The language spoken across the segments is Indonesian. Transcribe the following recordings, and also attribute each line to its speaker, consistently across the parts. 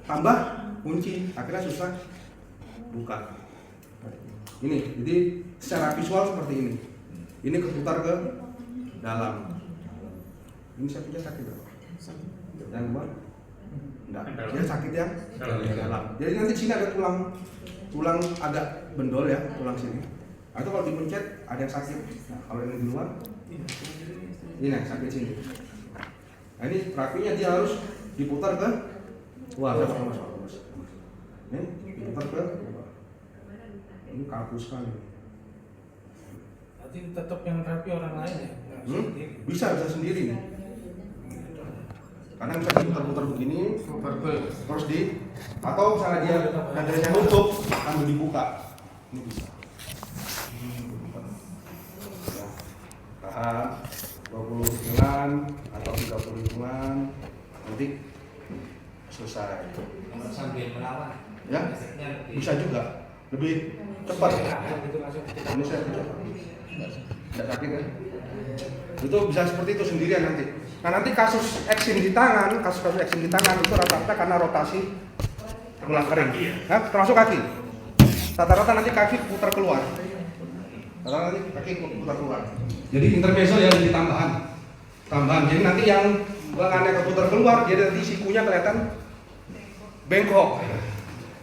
Speaker 1: tambah kunci, akhirnya susah buka. Ini, jadi secara visual seperti ini. Ini keputar ke dalam. Ini sakitnya sakit nggak? Yang luar? Enggak. Dia sakit yang dalam. Jadi nanti sini ada tulang agak bendol ya, tulang sini. Atau kalau dipencet ada yang sakit. Nah, kalau yang di luar, ini sakit sini. Nah, ini terapinya dia harus diputar ke luar. Ini diputar ke luar. Ini kaku sekali.
Speaker 2: Nanti tetap yang terapi orang lain ya?
Speaker 1: Bisa sendiri nih. Karena bisa diputar-putar begini, terus atau misalnya dia dadanya nutup, sambil dibuka. Ini bisa. Tahan 20 hitungan atau 30 hitungan, nanti selesai.
Speaker 3: Sambil melawan.
Speaker 1: Ya, bisa juga. Lebih cepat. Ini saya coba. Tidak sakit kan? Itu bisa seperti itu sendirian nanti. Nah, nanti kasus eksim di tangan, kasus-kasus eksim di tangan itu rata-rata karena rotasi tulang kering. Nah, termasuk kaki. Rata-rata nanti kaki putar keluar. Rata-rata nanti kaki putar keluar. Jadi intermezzo ya jadi tambahan. Jadi nanti yang lengannya keputar keluar, dia nanti sikunya kelihatan bengkok.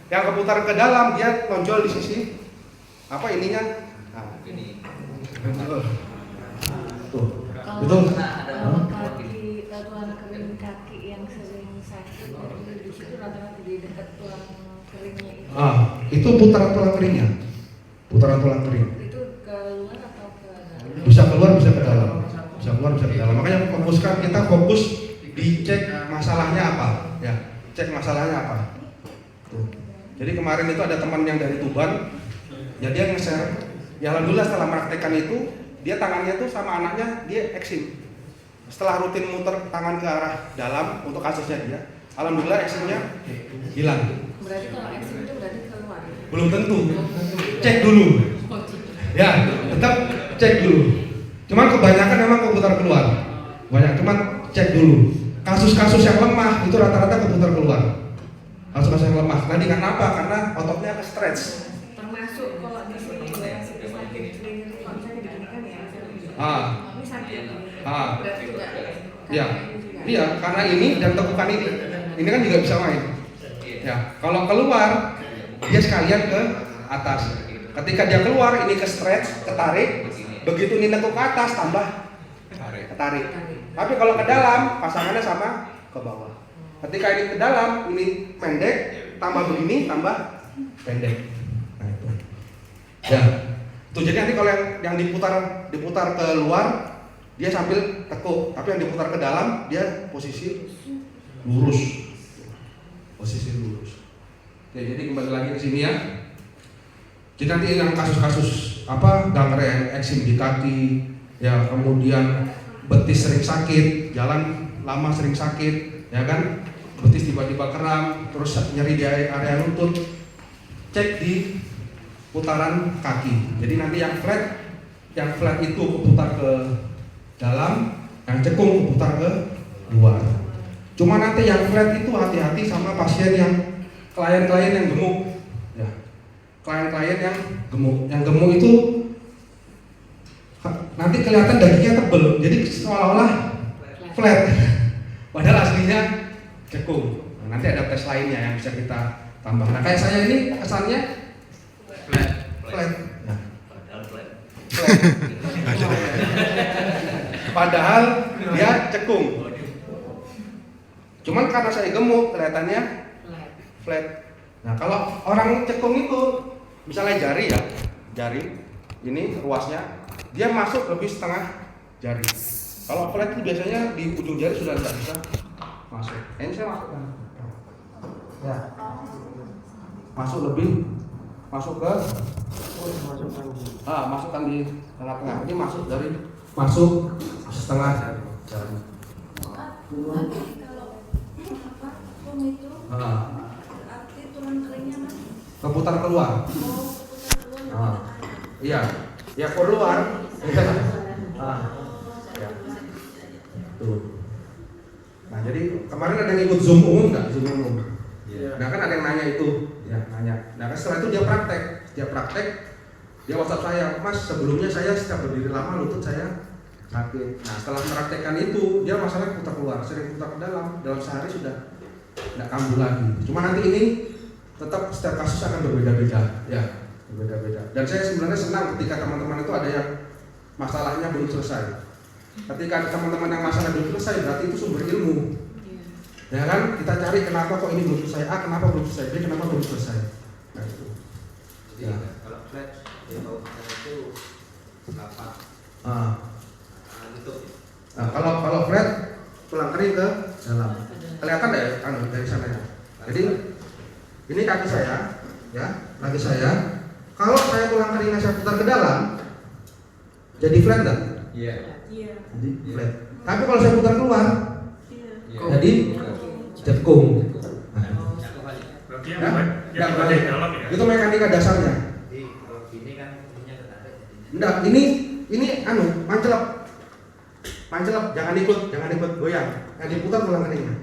Speaker 1: Yang keputar ke dalam dia nonjol di sisi apa ininya? Nah, ini. Tuh. Itu
Speaker 4: tulang kering kaki yang sering sakit di situ rata-rata di dekat tulang keringnya itu.
Speaker 1: Itu putaran tulang keringnya. Putaran tulang kering.
Speaker 4: Itu keluar atau ke dalam?
Speaker 1: Bisa keluar, bisa ke dalam. Bisa keluar, bisa ke dalam. Makanya kita fokus dicek masalahnya apa, ya. Cek masalahnya apa. Tuh. Jadi kemarin itu ada teman yang dari Tuban, ya dia nge-share. Ya alhamdulillah setelah praktekkan itu, dia tangannya tuh sama anaknya dia eksim. Setelah rutin muter tangan ke arah dalam untuk kasusnya dia, alhamdulillah eksimnya hilang.
Speaker 4: Berarti kalau eksim itu berarti keluar?
Speaker 1: Belum tentu. Cek dulu. Ya, tetap cek dulu. Cuman kebanyakan memang keputar keluar. Banyak, cuman cek dulu. Kasus-kasus yang lemah itu rata-rata keputar keluar. Kasus-kasus yang lemah. Tadi karena apa? Karena ototnya ke stretch.
Speaker 4: Termasuk kalau di sini sakit kalau misalnya diginikan ya. Ini sakit. Berarti juga.
Speaker 1: Iya. Iya, karena ini dan tekukan ini. Ini kan juga bisa main. Ya, kalau keluar dia sekalian ke atas. Ketika dia keluar ini ke stretch, ketarik. Begitu ini nekuk ke atas tambah ketarik. Tapi kalau ke dalam pasangannya sama ke bawah. Ketika ini ke dalam ini pendek, tambah begini tambah pendek. Nah itu. Ya. Tuh jadi nanti kalau yang diputar ke luar dia sambil tekuk, tapi yang diputar ke dalam dia posisi lurus. Posisi lurus. Oke, jadi kembali lagi ke sini ya. Jadi nanti yang kasus-kasus gangren eksim di kaki, ya kemudian betis sering sakit, jalan lama sering sakit, ya kan? Betis tiba-tiba kram, terus nyeri di area lutut. Cek di putaran kaki. Jadi nanti yang flat itu keputar ke dalam, yang cekung keputar ke luar. Cuma nanti yang flat itu hati-hati sama pasien yang klien-klien yang gemuk. Ya. Klien-klien yang gemuk. Yang gemuk itu nanti kelihatan dagingnya tebel, jadi seolah-olah flat. Padahal aslinya cekung. Nah, nanti ada tes lainnya yang bisa kita tambah. Nah, kayak saya ini kesannya flat. Nah. Padahal dia cekung. Cuman karena saya gemuk kelihatannya flat. Nah, kalau orang cekung itu misalnya jari ini ruasnya dia masuk lebih setengah jari. Kalau flat itu biasanya di ujung jari sudah tidak bisa masuk. Ini saya masukkan. Ya. Masuk ke masukkan di tengah-tengah. Ini masuk setengah jari.
Speaker 4: Kalau itu arti tulang keringnya mas?
Speaker 1: Keputar keluar. Iya. Ya keluar. Ya. Tuh. Nah jadi kemarin ada yang ikut Zoom umum nggak? Zoom umum. Nah kan ada yang nanya itu, ya nanya. Nah kan setelah itu dia praktek, dia WhatsApp saya, Mas sebelumnya saya setiap berdiri lama lutut saya sakit. Nah setelah mempraktekkan itu dia masalahnya putar keluar, sering putar ke dalam sehari sudah tidak kambuh lagi. Cuma nanti ini tetap setiap kasus akan berbeda-beda, ya berbeda-beda. Dan saya sebenarnya senang ketika teman-teman itu ada yang masalahnya belum selesai. Ketika ada teman-teman yang masalah belum selesai, berarti itu sumber ilmu. Ya kan, kita cari kenapa kok ini belum selesai, kenapa belum selesai, B kenapa belum selesai. Nah itu.
Speaker 3: Jadi
Speaker 1: Ya.
Speaker 3: kalau flat dia mau itu lapak tutup.
Speaker 1: Nah, kalau flat tulang kering ke dalam. Kelihatan deh dari sana ya. Jadi ini kaki saya, ya, kaki saya. Kalau saya tulang keringnya saya putar ke dalam, jadi flat enggak?
Speaker 3: Iya.
Speaker 4: Iya.
Speaker 1: Jadi flat. Tapi kalau saya putar keluar,
Speaker 3: Iya.
Speaker 1: jadi cekung.
Speaker 2: Berarti
Speaker 1: Ya?
Speaker 2: yang
Speaker 1: Enggak,
Speaker 2: di dalam ya.
Speaker 1: itu mekanika dasarnya.
Speaker 3: Jadi kalau gini kan ininya ketarik jadinya.
Speaker 1: Enggak, ini mancelep, jangan ikut goyang. Yang diputar tulang keringnya.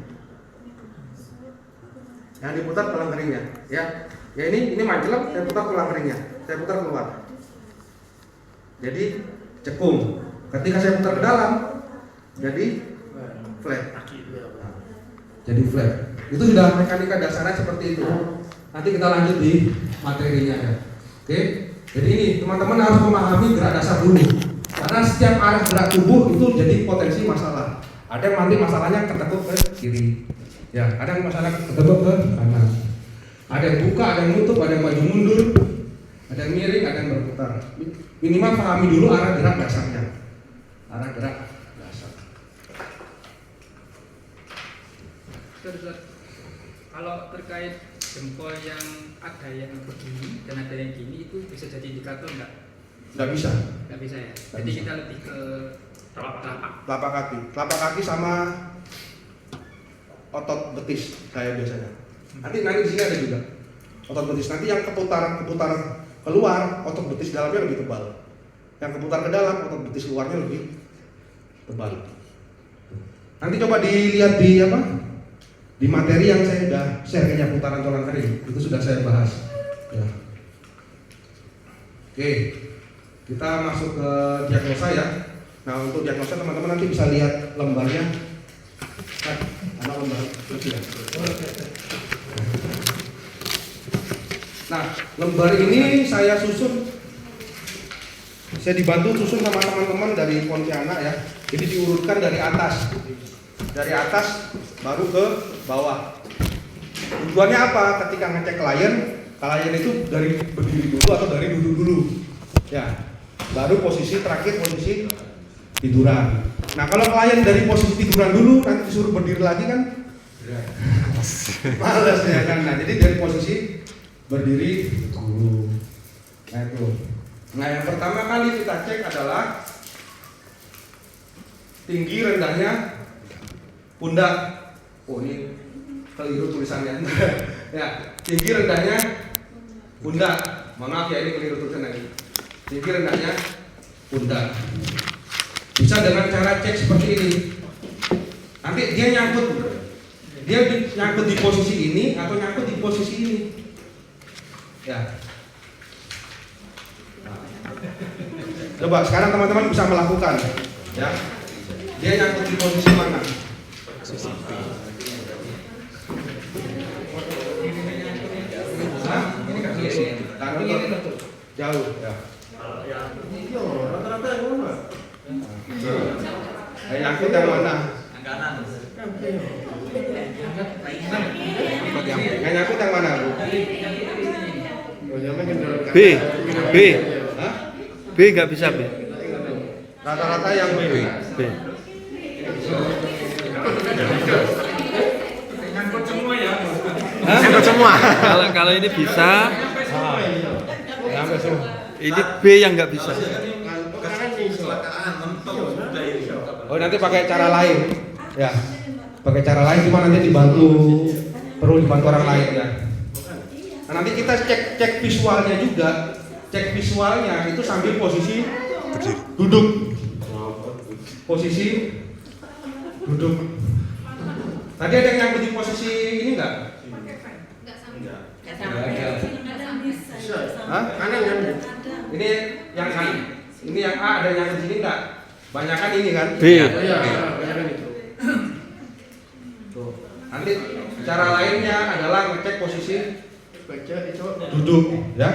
Speaker 1: Yang diputar tulang keringnya, ya. Ya ini mancelep, saya putar tulang keringnya. Saya putar keluar. Jadi cekung. Ketika saya putar ke dalam, jadi flat. Nah, jadi flat. Itu sudah mekanika dasarnya seperti itu. Nanti kita lanjut di materinya ya. Oke. Jadi ini teman-teman harus memahami gerak dasar dulu. Karena setiap arah gerak tubuh itu jadi potensi masalah. Ada yang nanti masalahnya ketekuk ke kiri. Ya, ada yang masalah ketekuk ke kanan. Ada yang buka, ada yang nutup, ada yang maju mundur, ada yang miring, ada yang berputar. Minimal pahami dulu arah gerak dasarnya. Arah gerak dasar.
Speaker 5: Terus kalau terkait jempol yang ada yang begini dan ada yang gini itu bisa jadi indikator enggak?
Speaker 1: Nggak bisa.
Speaker 5: Nggak bisa ya.
Speaker 1: Nggak
Speaker 5: Jadi
Speaker 1: bisa.
Speaker 5: kita lebih ke telapak.
Speaker 1: Telapak kaki sama otot betis saya biasanya. Nanti di sini ada juga otot betis. Nanti yang keputar keluar, otot betis dalamnya lebih tebal. Yang keputar ke dalam, otot betis luarnya lebih tebal. Nanti coba dilihat di materi yang saya sudah share kayaknya putaran tulang kering. Itu sudah saya bahas. Ya. Oke, kita masuk ke diagnosa ya. Nah untuk diagnosa teman-teman nanti bisa lihat lembarnya. Anak lembar. Nah lembar ini saya dibantu susun sama teman-teman dari Pontianak ya. Jadi diurutkan dari atas baru ke bawah. Tujuannya apa? Ketika ngecek klien itu dari berdiri dulu atau dari duduk dulu. Ya. Baru posisi terakhir posisi tiduran. Nah kalau klien dari posisi tiduran dulu nanti disuruh berdiri lagi kan males ya kan. Nah jadi dari posisi berdiri dulu. Nah itu. Nah yang pertama kali kita cek adalah tinggi rendahnya pundak. Oh ini keliru tulisannya. Ya tinggi rendahnya pundak. Maaf ya ini keliru tulisannya. Tinggi rendahnya pundak. Bisa dengan cara cek seperti ini. Nanti dia nyangkut di posisi ini atau nyangkut di posisi ini. Ya. Coba sekarang teman-teman bisa melakukan. Ya. Dia nyangkut di posisi mana? Hah? Ini kan jauh. Ya.
Speaker 2: Rata-rata yang mana?
Speaker 1: Nyangkut yang mana?
Speaker 3: Kanan.
Speaker 1: Nyangkut yang mana, Bu?
Speaker 6: B.
Speaker 1: Hah?
Speaker 6: B nggak bisa B.
Speaker 1: Rata-rata yang B.
Speaker 2: Nyangkut semua ya.
Speaker 6: Nyangkut semua. Kalau ini bisa,
Speaker 1: Sampai semua.
Speaker 6: ini B yang nggak bisa.
Speaker 1: Oh nanti pakai cara lain, ya. Pakai cara lain cuma nanti perlu dibantu orang lain ya. Nah, nanti kita cek visualnya juga. Cek visualnya itu sambil posisi duduk. Posisi duduk. Tadi ada yang nyangkut di posisi ini enggak?
Speaker 4: Nggak
Speaker 1: Nggak ada.
Speaker 3: Bisa.
Speaker 1: Hah?
Speaker 3: Kanan kan?
Speaker 1: Ini yang ini yang A ada yang di sini enggak? Banyak kan ini kan?
Speaker 6: B.
Speaker 3: Oh iya, benar itu.
Speaker 1: Tuh. Nanti cara lainnya adalah ngecek posisi
Speaker 3: Baca itu.
Speaker 1: duduk ya.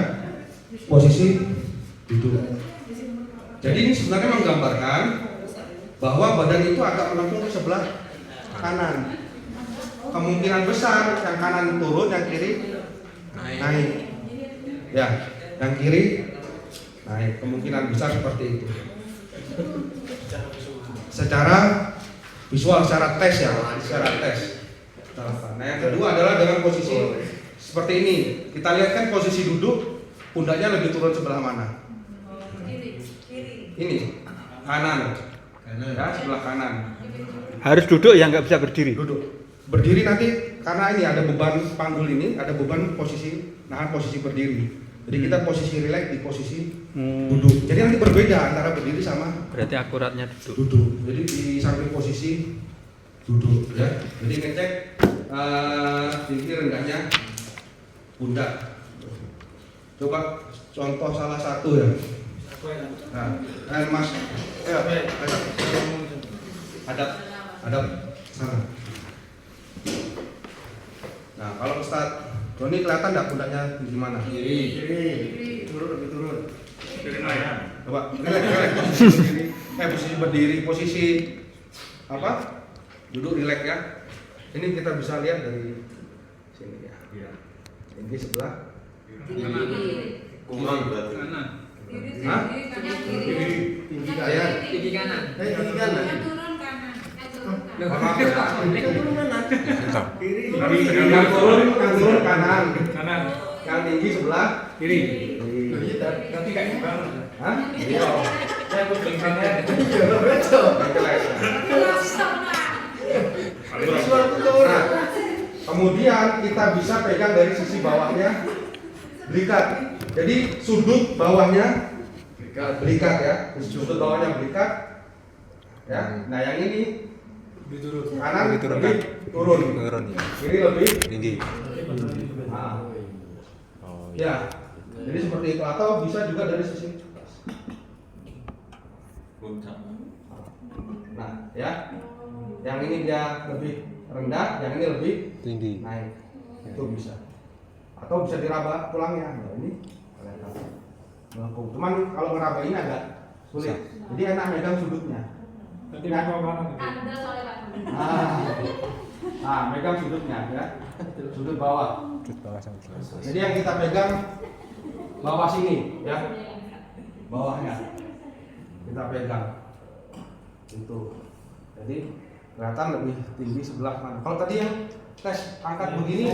Speaker 1: Posisi duduk. Jadi ini sebenarnya menggambarkan bahwa badan itu agak melengkung ke sebelah kanan. Kemungkinan besar yang kanan turun, yang kiri naik. Ya, yang kiri naik. Kemungkinan besar seperti itu. Secara visual, secara tes ya, secara tes. Nah, yang kedua adalah dengan posisi seperti ini. Kita lihat kan posisi duduk, pundaknya lebih turun sebelah mana? Ini kanan. Ya, sebelah kanan.
Speaker 6: Harus duduk ya, nggak bisa berdiri.
Speaker 1: Duduk. Berdiri nanti karena ini ada beban panggul ini, ada beban posisi nahan posisi berdiri. Jadi kita posisi rileks di posisi duduk. Jadi nanti berbeda antara berdiri sama
Speaker 6: Berarti akuratnya duduk.
Speaker 1: duduk. Jadi di samping posisi duduk ya. Jadi ngecek tinggi rendahnya pundak. Coba contoh salah satu ya. Nah, Mas, hadap sana. Nah, kalau Ustaz Doni kelihatan nggak pundaknya di mana?
Speaker 3: Kiri. Turun lebih turun.
Speaker 2: Dari mana?
Speaker 1: Coba, rileks posisi berdiri. Posisi berdiri, posisi apa? Duduk rileks ya. Ini kita bisa lihat dari sini ya. Ini sebelah.
Speaker 3: Kurang berarti.
Speaker 5: Kanan.
Speaker 1: Hah?
Speaker 3: Tinggi kanan.
Speaker 5: Tinggi kanan.
Speaker 3: Tinggi kanan.
Speaker 5: Loh,
Speaker 3: Turun kanan. Kiri.
Speaker 1: Yang turun kanan.
Speaker 2: Kanan.
Speaker 1: Yang tinggi sebelah
Speaker 2: Kiri.
Speaker 1: kiri.
Speaker 2: Tapi kayaknya banget.
Speaker 1: Hah? Iya.
Speaker 2: Saya kebelingannya.
Speaker 1: Nah, kemudian kita bisa pegang dari sisi bawahnya berikat. Jadi sudut bawahnya berikat ya. Sudut bawahnya berikat. Ya. Nah, yang ini kanan lebih turun. Kiri lebih
Speaker 6: Tinggi.
Speaker 1: nah. Ya. Jadi seperti itu atau bisa juga dari sisi nah, ya. Yang ini dia lebih rendah, yang ini lebih
Speaker 6: Tinggi.
Speaker 1: naik. Itu bisa. Atau bisa diraba tulangnya. Nah, ini kelihatan. Melengkung. Cuman kalau ngeraba ini agak sulit. Jadi enak megang sudutnya.
Speaker 2: Nanti mau kanan.
Speaker 1: Megang sudutnya ya. Sudut bawah. Jadi yang kita pegang bawah sini ya. Bawahnya. Kita pegang. Itu. Jadi kelihatan lebih tinggi sebelah mana. Kalau tadi yang tes angkat begini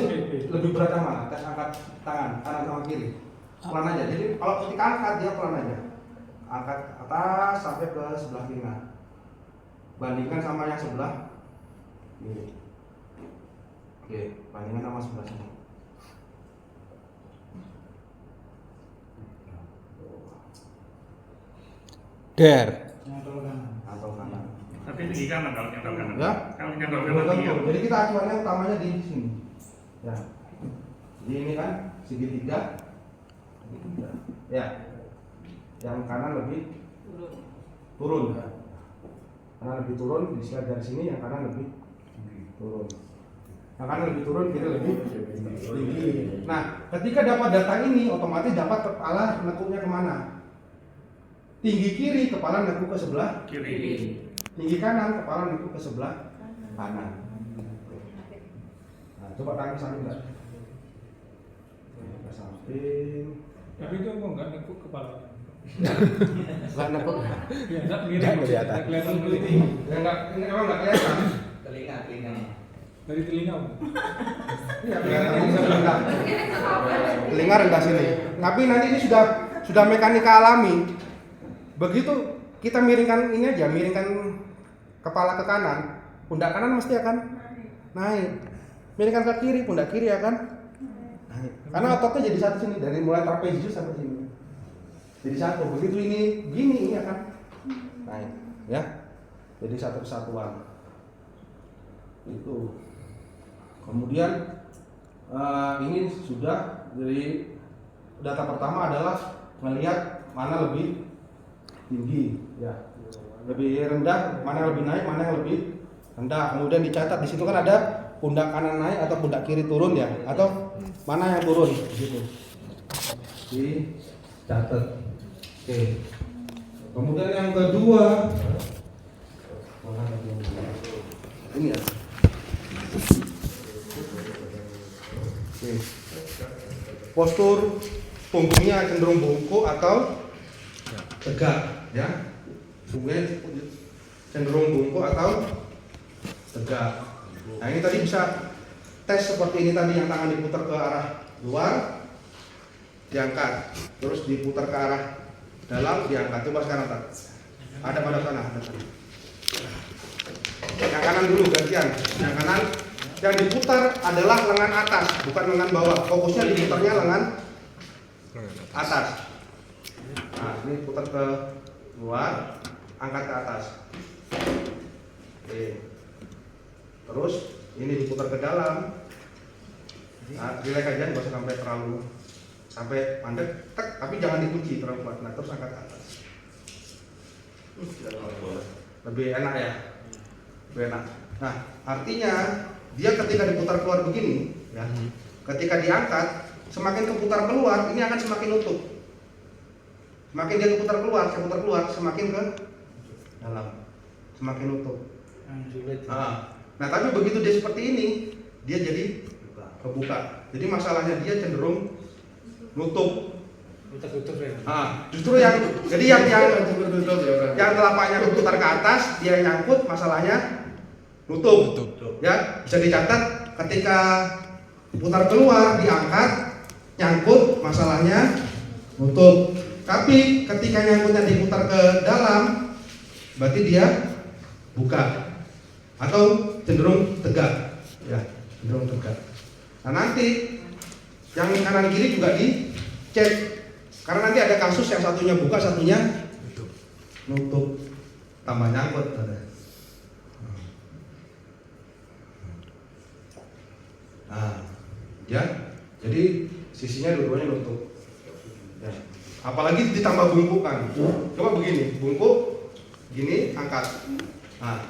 Speaker 1: lebih berat yang mana? Tes angkat tangan kanan sama kiri. Pelan aja. Jadi kalau ketika angkat dia pelan aja. Angkat atas sampai ke sebelah kiri. Bandingkan sama yang sebelah ini. Oke, bandingkan sama sebelah sini.
Speaker 6: Der.
Speaker 1: Atau kanan.
Speaker 2: Tapi tinggi kanan kalau nyantol kanan.
Speaker 1: Ya?
Speaker 2: Kalau nyantol kanan tinggi.
Speaker 1: Betul. Jadi kita acuannya utamanya di sini. Ya. Jadi ini kan segitiga. Ya. Yang kanan lebih turun. Kanan lebih turun, dilihat dari sini yang kanan lebih turun. Yang kanan lebih turun, kiri lebih tinggi. Nah, ketika dapat data ini, otomatis dapat kepala nekuknya kemana? Tinggi kiri, kepala nekuk ke sebelah
Speaker 2: Kiri.
Speaker 1: tinggi kanan, kepala nekuk ke sebelah kanan. Nah, coba kaki samping enggak? Ke samping.
Speaker 2: Tapi itu kok nggak nekuk kepala.
Speaker 1: Enggak nekuk.
Speaker 2: Ya, nggak kelihatan. Kelihatan kulitnya.
Speaker 1: Ya enggak, emang enggak kelihatan.
Speaker 3: Telinga.
Speaker 2: Dari telinga.
Speaker 1: Iya, kelihatan ini rendah. Telinga rendah sini. Tapi nanti ini sudah mekanika alami. Begitu kita miringkan ini aja, miringkan kepala ke kanan, pundak kanan mesti akan naik. Miringkan ke kiri, pundak kiri akan naik. Karena ototnya jadi satu sini, dari mulai trapezius sampai sini. Jadi satu. Begitu ini gini akan naik, ya. Jadi satu kesatuan. Itu. Kemudian ini sudah. Jadi data pertama adalah melihat mana lebih tinggi, ya, lebih rendah, mana yang lebih naik, mana yang lebih rendah. Kemudian dicatat di situ kan ada pundak kanan naik atau pundak kiri turun ya, atau mana yang turun gitu. Dicatat. Oke. Kemudian yang kedua, ini ya. Oke. Postur punggungnya cenderung bungkuk atau tegak, ya. Punggungnya cenderung bungkuk atau tegak. Nah ini tadi bisa tes seperti ini tadi, yang tangan diputar ke arah luar, diangkat, terus diputar ke arah dalam, diangkat. Coba sekarang tak. Ada pada sana, ada sana. Yang kanan dulu gantian. Yang kanan, yang diputar adalah lengan atas, bukan lengan bawah. Fokusnya diputarnya lengan atas. Nah, ini putar ke luar, angkat ke atas. Oke. Terus ini diputar ke dalam. Nah, relax aja, nggak usah sampai terlalu sampai mandek, tek, tapi jangan dikunci terlalu kuat. Nah, terus angkat ke atas. Lebih enak ya, lebih enak. Nah, artinya dia ketika diputar keluar begini, ya, ketika diangkat, semakin keputar keluar, ini akan semakin nutup. Semakin dia keputar keluar, semakin ke dalam, semakin nutup. Nah, tapi begitu dia seperti ini, dia jadi kebuka. Jadi masalahnya dia cenderung nutup. Justru yang telapaknya keputar ke atas, dia nyangkut, masalahnya nutup. Ya, bisa dicatat ketika putar keluar, diangkat, nyangkut, masalahnya nutup. Tapi ketika nyangkutnya diputar ke dalam, berarti dia buka atau cenderung tegak, ya, cenderung tegak. Nah, nanti yang kanan kiri juga dicek, karena nanti ada kasus yang satunya buka, satunya nutup, tambah nyangkut. Nah, ya, jadi sisinya dua-duanya nutup. Ya. Apalagi ditambah bungkukan. Coba begini, bungkuk, gini, angkat. Nah,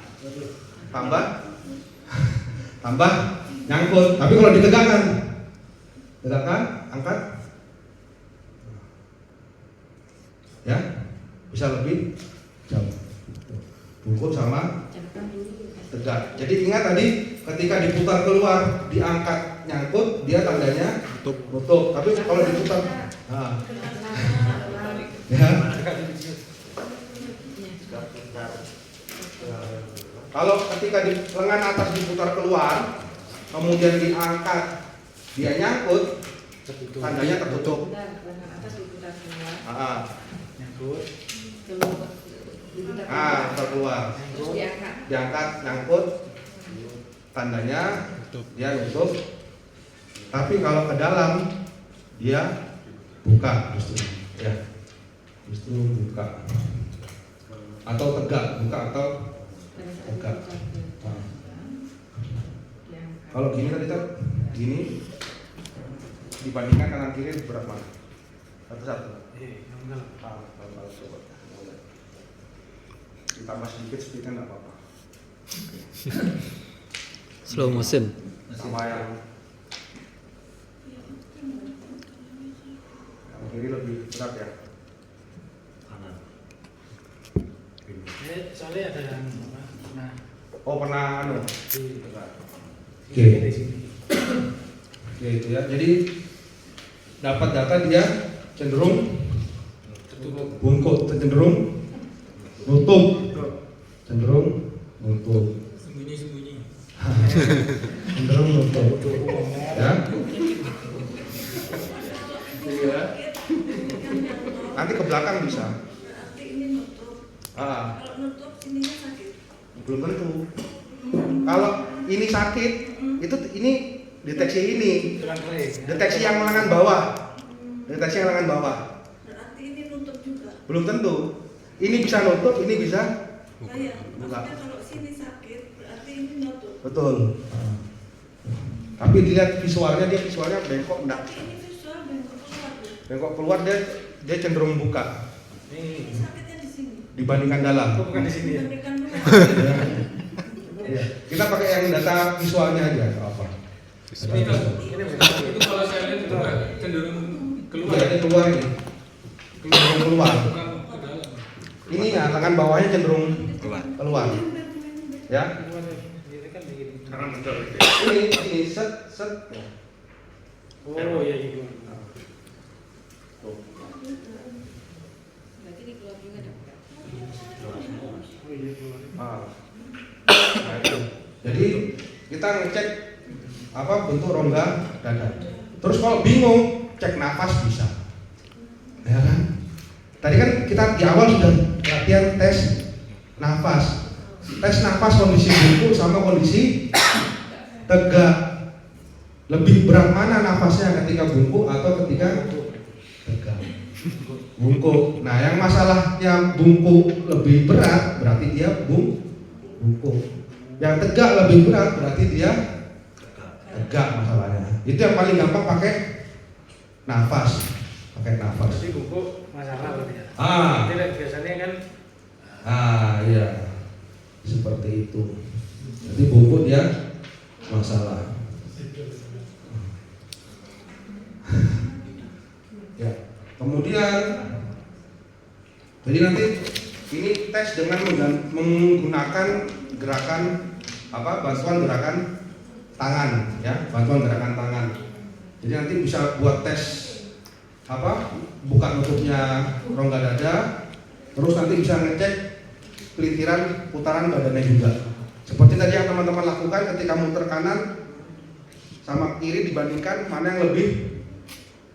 Speaker 1: tambah nyangkut. Tapi kalau ditegakkan, angkat, ya, bisa lebih jauh. Bungkuk sama tegak. Jadi ingat tadi, ketika diputar keluar, diangkat, nyangkut, dia tandanya nutup. Tapi kalau diputar, nah, ya. Kalau ketika di lengan atas diputar keluar, kemudian diangkat, dia nyangkut, tandanya tertutup.
Speaker 4: Lengan atas diputar keluar.
Speaker 2: Nyangkut.
Speaker 1: Putar keluar.
Speaker 4: Terus
Speaker 1: Diangkat, nyangkut, tandanya dia nutup. Tapi kalau ke dalam, dia buka, justru, ya, justru buka. Atau tegak, buka atau tegak. Nah. Kalau gini tadi kan, gini dibandingkan kanan kiri berapa? Satu-satu. Ditambah sedikit speednya nggak apa-apa.
Speaker 6: Slow motion.
Speaker 1: Sama yang kiri lebih berat ya.
Speaker 3: Kanan.
Speaker 2: Soalnya ada yang
Speaker 1: Pernah anu.
Speaker 2: Oke. Di sini.
Speaker 1: Oke, itu ya. Jadi dapat data dia cenderung bungkuk, cenderung nutup,
Speaker 2: Sembunyi-sembunyi.
Speaker 1: cenderung nutup. Ya. Iya. Nanti ke belakang bisa.
Speaker 4: berarti ini nutup. Kalau nutup sininya sakit.
Speaker 1: Belum tentu. Kalau ini sakit, ini deteksi ini. Deteksi yang lengan bawah. Deteksi yang lengan bawah.
Speaker 4: Berarti ini nutup juga.
Speaker 1: Belum tentu. Ini bisa nutup, ini bisa
Speaker 4: Maksudnya kalau sini sakit, berarti ini nutup.
Speaker 1: betul. Tapi dilihat visualnya, dia visualnya bengkok enggak.
Speaker 4: Tapi ini visual bengkok keluar tuh.
Speaker 1: Bengkok keluar, dia cenderung buka
Speaker 2: Ini.
Speaker 4: Sakitnya di sini.
Speaker 1: dibandingkan dalam.
Speaker 2: Kok bukan di sini ya?
Speaker 4: Dibandingkan luar.
Speaker 1: Iya. Kita pakai yang data visualnya aja, nggak apa.
Speaker 2: Ini
Speaker 5: Itu kalau saya lihat itu cenderung keluar.
Speaker 1: Iya, dia keluar ini. Cenderung keluar.
Speaker 5: Bukan ke dalam.
Speaker 1: Ini ya, tangan bawahnya cenderung keluar. Ya.
Speaker 2: Ini kan begini.
Speaker 3: Karena betul.
Speaker 1: Ini set.
Speaker 2: Oh iya iya.
Speaker 4: Berarti ini keluar juga dong.
Speaker 2: Oh iya keluar.
Speaker 1: Nah, itu. Jadi kita ngecek apa bentuk rongga dada. Terus kalau bingung, cek nafas bisa. Ya kan? Tadi kan kita di awal sudah latihan tes nafas. Tes nafas kondisi bungkuk sama kondisi tegak. Lebih berat mana nafasnya ketika bungkuk atau ketika tegak? Bungkuk. Nah, yang masalahnya bungkuk lebih berat berarti dia bungkuk. Yang tegak lebih berat berarti dia tegak masalahnya. Itu yang paling gampang pakai nafas. Pakai nafas.
Speaker 2: Jadi buku masalah berarti ya.
Speaker 1: Ah.
Speaker 2: Jadi biasanya kan
Speaker 1: Iya. Seperti itu. Jadi bungkuk dia masalah. Ya. Kemudian jadi nanti ini tes dengan menggunakan gerakan bantuan gerakan tangan ya, bantuan gerakan tangan. Jadi nanti bisa buat tes buka tutupnya rongga dada, terus nanti bisa ngecek pelitiran putaran badannya juga. Seperti tadi yang teman-teman lakukan ketika muter kanan sama kiri dibandingkan mana yang lebih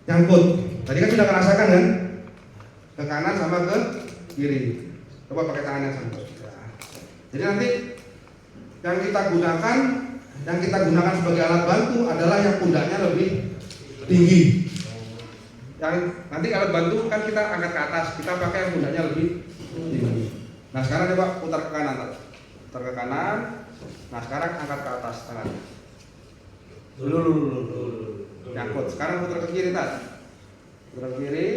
Speaker 1: nyangkut. Tadi kan sudah merasakan kan? Ke kanan sama ke kiri. Coba pakai tangan yang sangkut. Jadi nanti yang kita gunakan sebagai alat bantu adalah yang pundaknya lebih tinggi. Yang nanti alat bantu kan kita angkat ke atas, kita pakai yang pundaknya lebih tinggi. Nah sekarang coba putar ke kanan, putar ke kanan. Nah sekarang angkat ke atas tangannya. Dulu. Nyangkut. Sekarang putar ke kiri putar ke kiri.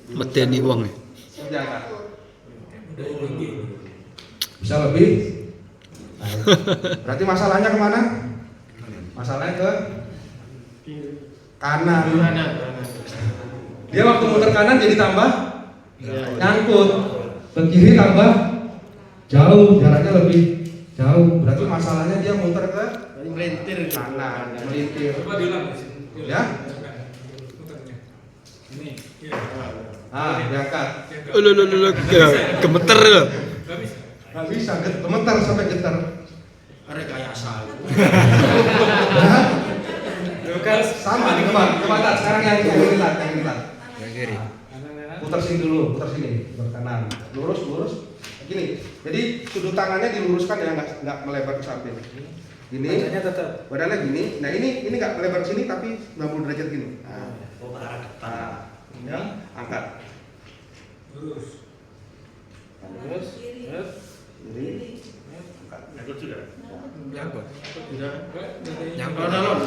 Speaker 6: Medeni wong.
Speaker 1: Jangan. Bisa lebih. Nah, berarti masalahnya kemana? Masalahnya ke kanan. Dia waktu muter kanan jadi tambah nyangkut. Ke kiri tambah jauh, jaraknya lebih jauh. Berarti masalahnya dia muter ke
Speaker 2: melintir
Speaker 1: kanan, melintir.
Speaker 5: Coba diulang di sini.
Speaker 1: Ya?
Speaker 5: Muternya. Ini. Iya.
Speaker 1: Diangkat.
Speaker 6: Gemeter loh.
Speaker 5: Enggak bisa.
Speaker 1: Nggak bisa, gemetar sampai getar.
Speaker 3: Rekayasa.
Speaker 1: Kan sama, coba tak sekarang yang kita.
Speaker 6: Yang kiri.
Speaker 1: Putar sini dulu, putar sini, putar kanan, lurus, gini. Jadi sudut tangannya diluruskan ya, nggak melebar ke samping. Gini,
Speaker 2: badannya tetap.
Speaker 1: badannya gini. Nah ini nggak melebar ke sini tapi 90 derajat gini. Nah,
Speaker 3: Oh, ke arah depan.
Speaker 1: ya, angkat.
Speaker 2: Terus.
Speaker 1: Kiri, angkat.
Speaker 3: Nyangkut sudah.
Speaker 6: Nyangkut.
Speaker 5: Nyangkut.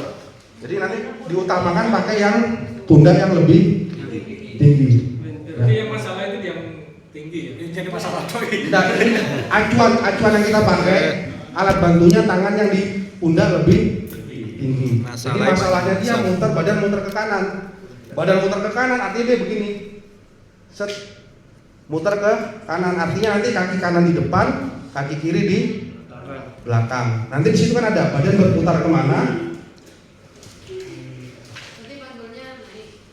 Speaker 1: Jadi nanti diutamakan pakai yang pundak yang lebih tinggi.
Speaker 5: Jadi yang masalah itu yang tinggi ya.
Speaker 2: Ini jadi masalah coy.
Speaker 1: Nah, ini acuan yang kita pakai, alat bantunya tangan yang di pundak lebih tinggi. Jadi masalahnya dia badan muter ke kanan. Badan muter ke kanan artinya dia begini. Set. Muter ke kanan artinya nanti kaki kanan di depan, kaki kiri di belakang. Nanti di situ kan ada badan berputar kemana?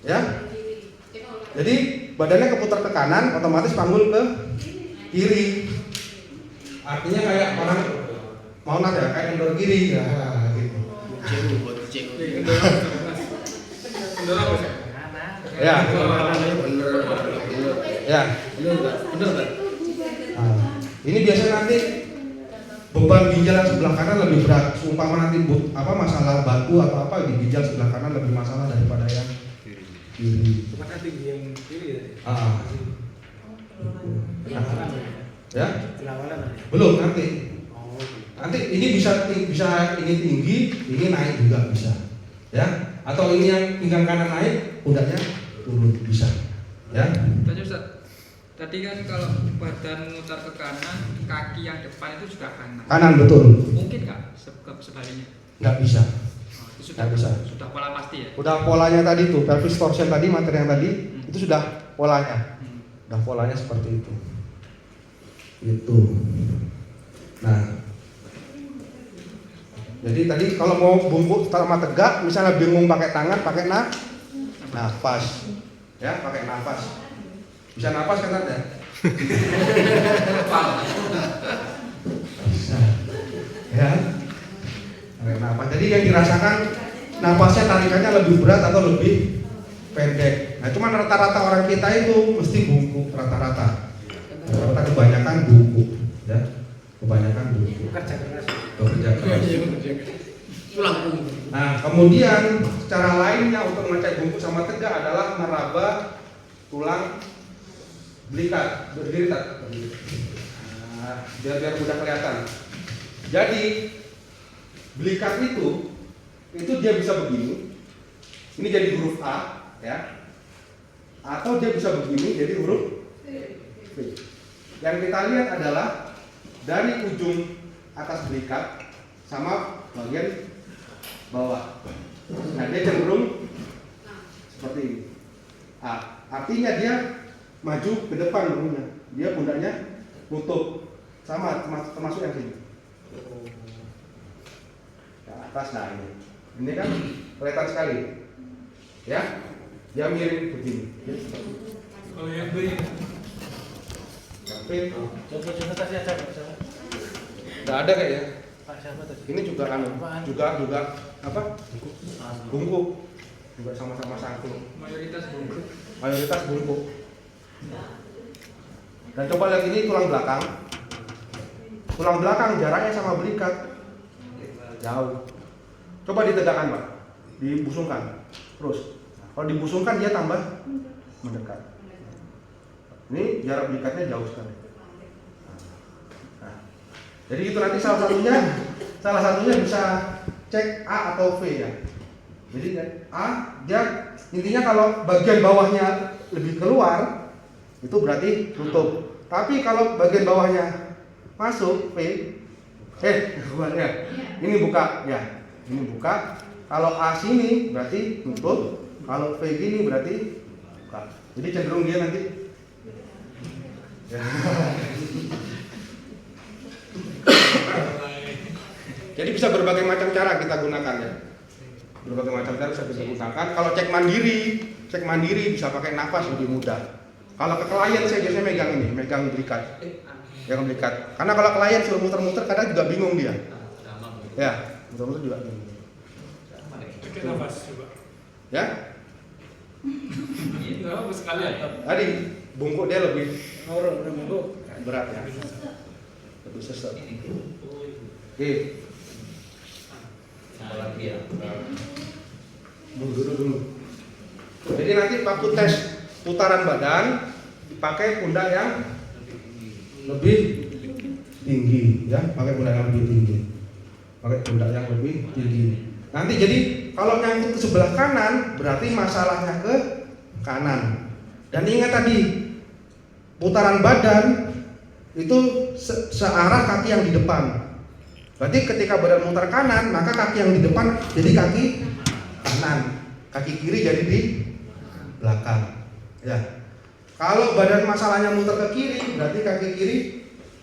Speaker 1: Ya. Jadi badannya keputar ke kanan, otomatis panggul ke kiri. Artinya kayak orang mau ya, kayak endor kiri ya. Gitu.
Speaker 5: Kendor apa sih?
Speaker 1: Ya. Ya.
Speaker 3: Bener kan?
Speaker 1: Ini biasanya nanti beban ginjal yang sebelah kanan lebih berat. Seumpama nanti masalah batu atau apa di ginjal sebelah kanan lebih masalah daripada yang kiri.
Speaker 2: Cuma nanti yang kiri ya.
Speaker 1: Ya?
Speaker 2: Lawanan.
Speaker 1: Belum nanti.
Speaker 2: Oh.
Speaker 1: Nanti ini bisa ini tinggi, ini naik juga bisa. ya. Atau ini yang pinggang kanan naik, pundaknya turun bisa, ya.
Speaker 5: Tanya Ustaz, tadi kan kalau badan mutar ke kanan, kaki yang depan itu juga kanan.
Speaker 1: Kanan betul,
Speaker 5: Mungkin nggak sebaliknya?
Speaker 1: nggak bisa.
Speaker 5: Oh, itu sudah
Speaker 1: Nggak bisa.
Speaker 5: Sudah pola pasti ya.
Speaker 1: Udah polanya tadi tuh, pelvis torsion tadi, materi yang tadi, itu sudah polanya. Udah polanya seperti itu. Itu. Nah, jadi tadi kalau mau bungkuk sama tegak, misalnya bingung pakai tangan, pakai nafas, ya, pakai nafas. Bisa nafas kan ada? Bisa, ya. Pakai nafas. Jadi yang dirasakan nafasnya tarikannya lebih berat atau lebih pendek. Nah, cuman rata-rata orang kita itu mesti bungkuk rata-rata. Rata-rata kebanyakan bungkuk, ya. Kebanyakan bungkuk.
Speaker 2: Kerja keras.
Speaker 1: Bekerja keras.
Speaker 2: Pulang pun.
Speaker 1: Nah, kemudian cara lainnya untuk mengecek bungkuk sama tegak adalah meraba tulang belikat. Berdiri tak? Nah, biar mudah kelihatan. Jadi belikat itu dia bisa begini. Ini jadi huruf A, ya. Atau dia bisa begini jadi huruf V. Yang kita lihat adalah dari ujung atas belikat sama bagian bawah. Nah, dia cenderung seperti ini. Artinya dia maju ke depan dulunya. Dia pundaknya nutup sama termasuk yang sini. Ke atas, nah ini. Ini kan kelihatan sekali. Ya. Dia miring begini.
Speaker 2: Kalau yang beri.
Speaker 1: Tapi
Speaker 2: Coba tasnya coba.
Speaker 1: nggak ada kayaknya.
Speaker 2: Pak siapa tadi?
Speaker 1: Ini juga juga apa? Bungkuk. Juga sama-sama sangkul.
Speaker 5: Mayoritas bungkuk.
Speaker 1: Mayoritas bungkuk. Dan coba lihat ini tulang belakang. Tulang belakang jaraknya sama belikat. Jauh. Coba ditegakkan, Pak. Dibusungkan. Terus. Kalau dibusungkan dia tambah mendekat. Ini jarak belikatnya jauh sekali. Nah, jadi itu nanti salah satunya bisa cek A atau V ya. Jadi A dia intinya kalau bagian bawahnya lebih keluar itu berarti tutup. Tapi kalau bagian bawahnya masuk V, keluar ya. Ini buka ya. Ini buka. Kalau A sini berarti tutup. Kalau V gini berarti buka. Jadi cenderung dia nanti ya. Jadi bisa berbagai macam cara kita gunakan ya. Berbagai macam cara bisa kita gunakan. Kalau cek mandiri bisa pakai nafas lebih mudah. Kalau ke klien saya biasanya megang belikat. Karena kalau klien suruh muter-muter kadang juga bingung dia. Ya, muter-muter juga bingung.
Speaker 2: Pakai nafas coba.
Speaker 1: Ya?
Speaker 2: Enggak sekalian.
Speaker 1: Tadi bungkuk dia lebih
Speaker 2: Orang bungkuk.
Speaker 1: berat ya. Lebih sesat. Oke.
Speaker 3: Lagi ya.
Speaker 1: Mundur dulu. Jadi nanti waktu tes putaran badan dipakai pundak yang lebih tinggi ya, pakai pundak yang lebih tinggi. Pakai pundak yang lebih tinggi. Nanti jadi kalau nyangkut ke sebelah kanan berarti masalahnya ke kanan. Dan ingat tadi putaran badan itu searah kaki yang di depan. Berarti ketika badan mutar kanan, maka kaki yang di depan jadi kaki kanan, kaki kiri jadi di belakang. Ya. Kalau badan masalahnya mutar ke kiri, berarti kaki kiri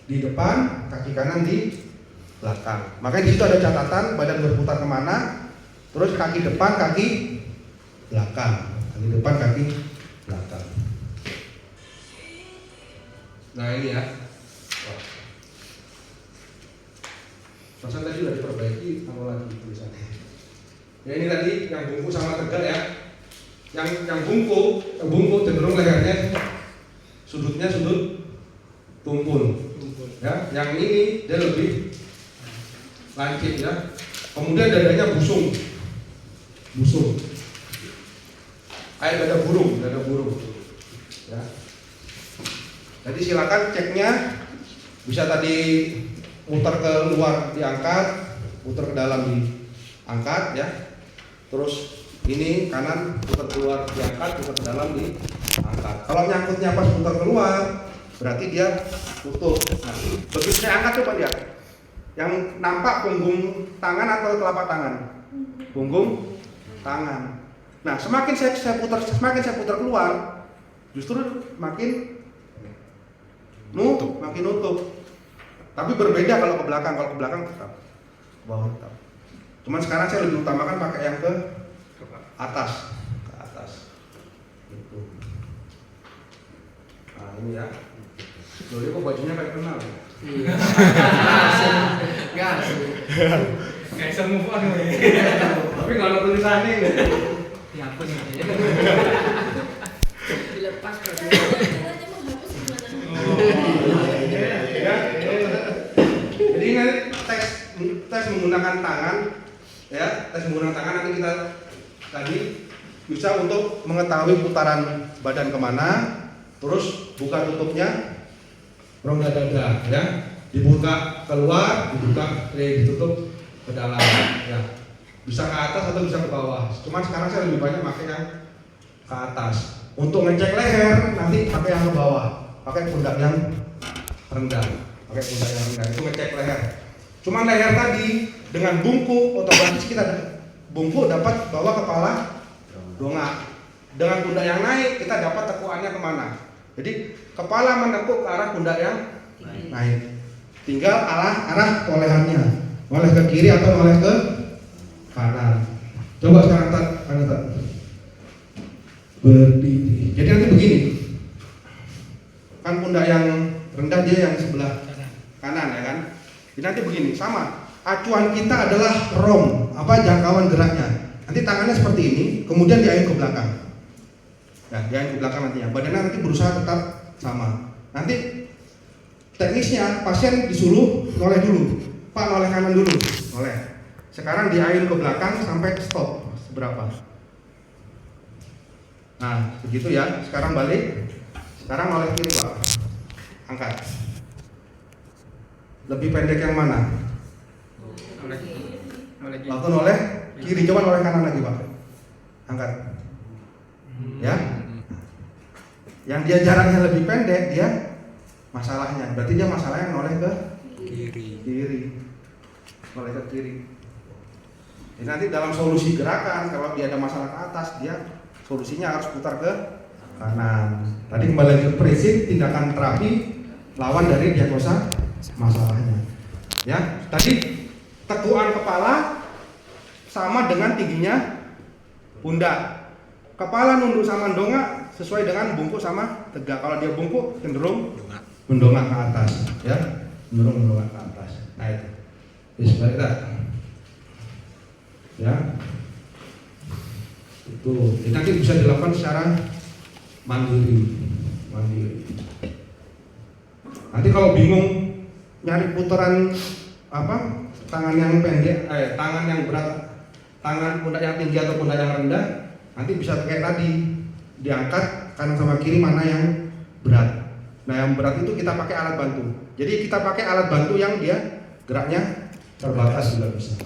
Speaker 1: di depan, kaki kanan di belakang. Makanya di situ ada catatan badan berputar kemana, terus kaki depan, kaki belakang, kaki depan, kaki belakang. Nah ini ya. Pasal tadi sudah diperbaiki, tambah lagi tulisannya. Ya ini tadi yang bungkuk sama tegak ya. Yang bungkuk cenderung lehernya sudutnya sudut tumpul. Ya, yang ini dia lebih lancip ya. Kemudian dadanya busung. Kayak dada burung. Ya. Jadi silakan ceknya bisa tadi muter ke luar diangkat, muter ke dalam diangkat ya. terus ini kanan putar keluar diangkat, putar ke dalam diangkat. Kalau nyangkutnya pas putar keluar, berarti dia tutup. Nah, begitu saya angkat coba lihat, yang nampak punggung tangan atau telapak tangan? Punggung tangan. Nah, semakin saya putar keluar, justru makin nutup. Tapi berbeda kalau ke belakang. Kalau ke belakang tetap ke bawah tetap. Cuman sekarang saya lebih utamakan pakai yang ke atas. Gitu. Nah, ini ya. Loh, kok bajunya kayak kenal ya?
Speaker 5: Enggak.
Speaker 2: Nggak bisa move on gue.
Speaker 1: Tapi nggak ada tulisannya ini.
Speaker 5: Ya ampun ya.
Speaker 4: Dilepas berarti. Caranya menghapus gimana?
Speaker 1: Ya. Jadi ini tes menggunakan tangan, ya. Tes menggunakan tangan nanti kita tadi bisa untuk mengetahui putaran badan kemana, terus buka tutupnya rongga dada, ya. Dibuka keluar, ditutup ke dalam, ya. Bisa ke atas atau bisa ke bawah. Cuman sekarang saya lebih banyak pakai yang ke atas. Untuk ngecek leher nanti pakai yang ke bawah, pakai pundak yang rendah, itu ngecek leher. Cuman leher tadi dengan bungkuk otomatis kita bungkuk dapat bawa kepala dongak. Dengan pundak yang naik kita dapat tekuannya kemana. Jadi kepala menekuk ke arah pundak yang naik. Tinggal arah tolehannya, oleh ke kiri atau oleh ke kanan. Coba sekarang kanan. Berdiri. Jadi nanti begini. Kan pundak yang rendah dia yang sebelah kanan ya kan. Jadi nanti begini, sama. Acuan kita adalah jangkauan geraknya. Nanti tangannya seperti ini, kemudian diayun ke belakang. Ya, diayun ke belakang nantinya. Badannya nanti berusaha tetap sama. Nanti teknisnya pasien disuruh noleh dulu. Pak, noleh kanan dulu. Noleh. Sekarang diayun ke belakang sampai stop. Seberapa? Nah, begitu ya. Sekarang balik. Sekarang noleh kiri, Pak. Angkat. Lebih pendek yang mana?
Speaker 5: Noleh kiri.
Speaker 1: Waktu noleh kiri, coba noleh kanan lagi, Pak. Angkat. Ya. Yang dia jaraknya lebih pendek, dia masalahnya. Berarti dia masalahnya noleh ke kiri. Noleh ke kiri. Jadi nanti dalam solusi gerakan, kalau dia ada masalah ke atas, dia solusinya harus putar ke kanan. Tadi kembali lagi ke prinsip tindakan terapi lawan dari diagnosa masalahnya. Ya, tadi tekuan kepala sama dengan tingginya pundak. Kepala nunduk sama dongak sesuai dengan bungkuk sama tegak. Kalau dia bungkuk cenderung mendongak ke atas, ya, cenderung mendongak ke atas. Nah itu, seperti itu. Ya, itu nanti bisa dilakukan secara mandiri. Nanti kalau bingung nyari putaran tangan yang pendek, tangan yang berat, tangan pundak yang tinggi atau pundak yang rendah, nanti bisa kayak tadi diangkat kanan sama kiri mana yang berat. Nah yang berat itu kita pakai alat bantu. Jadi kita pakai alat bantu yang dia geraknya terbatas juga bisa.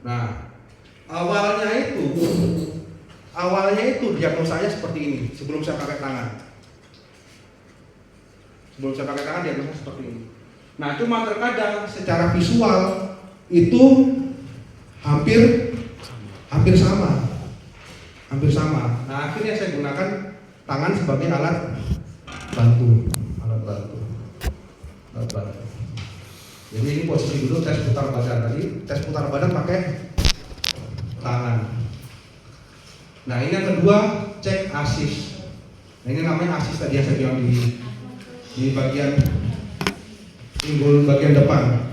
Speaker 1: Nah awalnya itu diagnosanya seperti ini sebelum saya pakai tangan. Diagnosa seperti ini. Nah, cuma terkadang secara visual itu hampir sama. Nah, akhirnya saya gunakan tangan sebagai alat bantu. Jadi ini posisi dulu tes putar badan tadi. Tes putar badan pakai tangan. Nah, ini yang kedua cek asis. Nah, ini namanya asis tadi yang saya bilang di bagian pinggul bagian depan.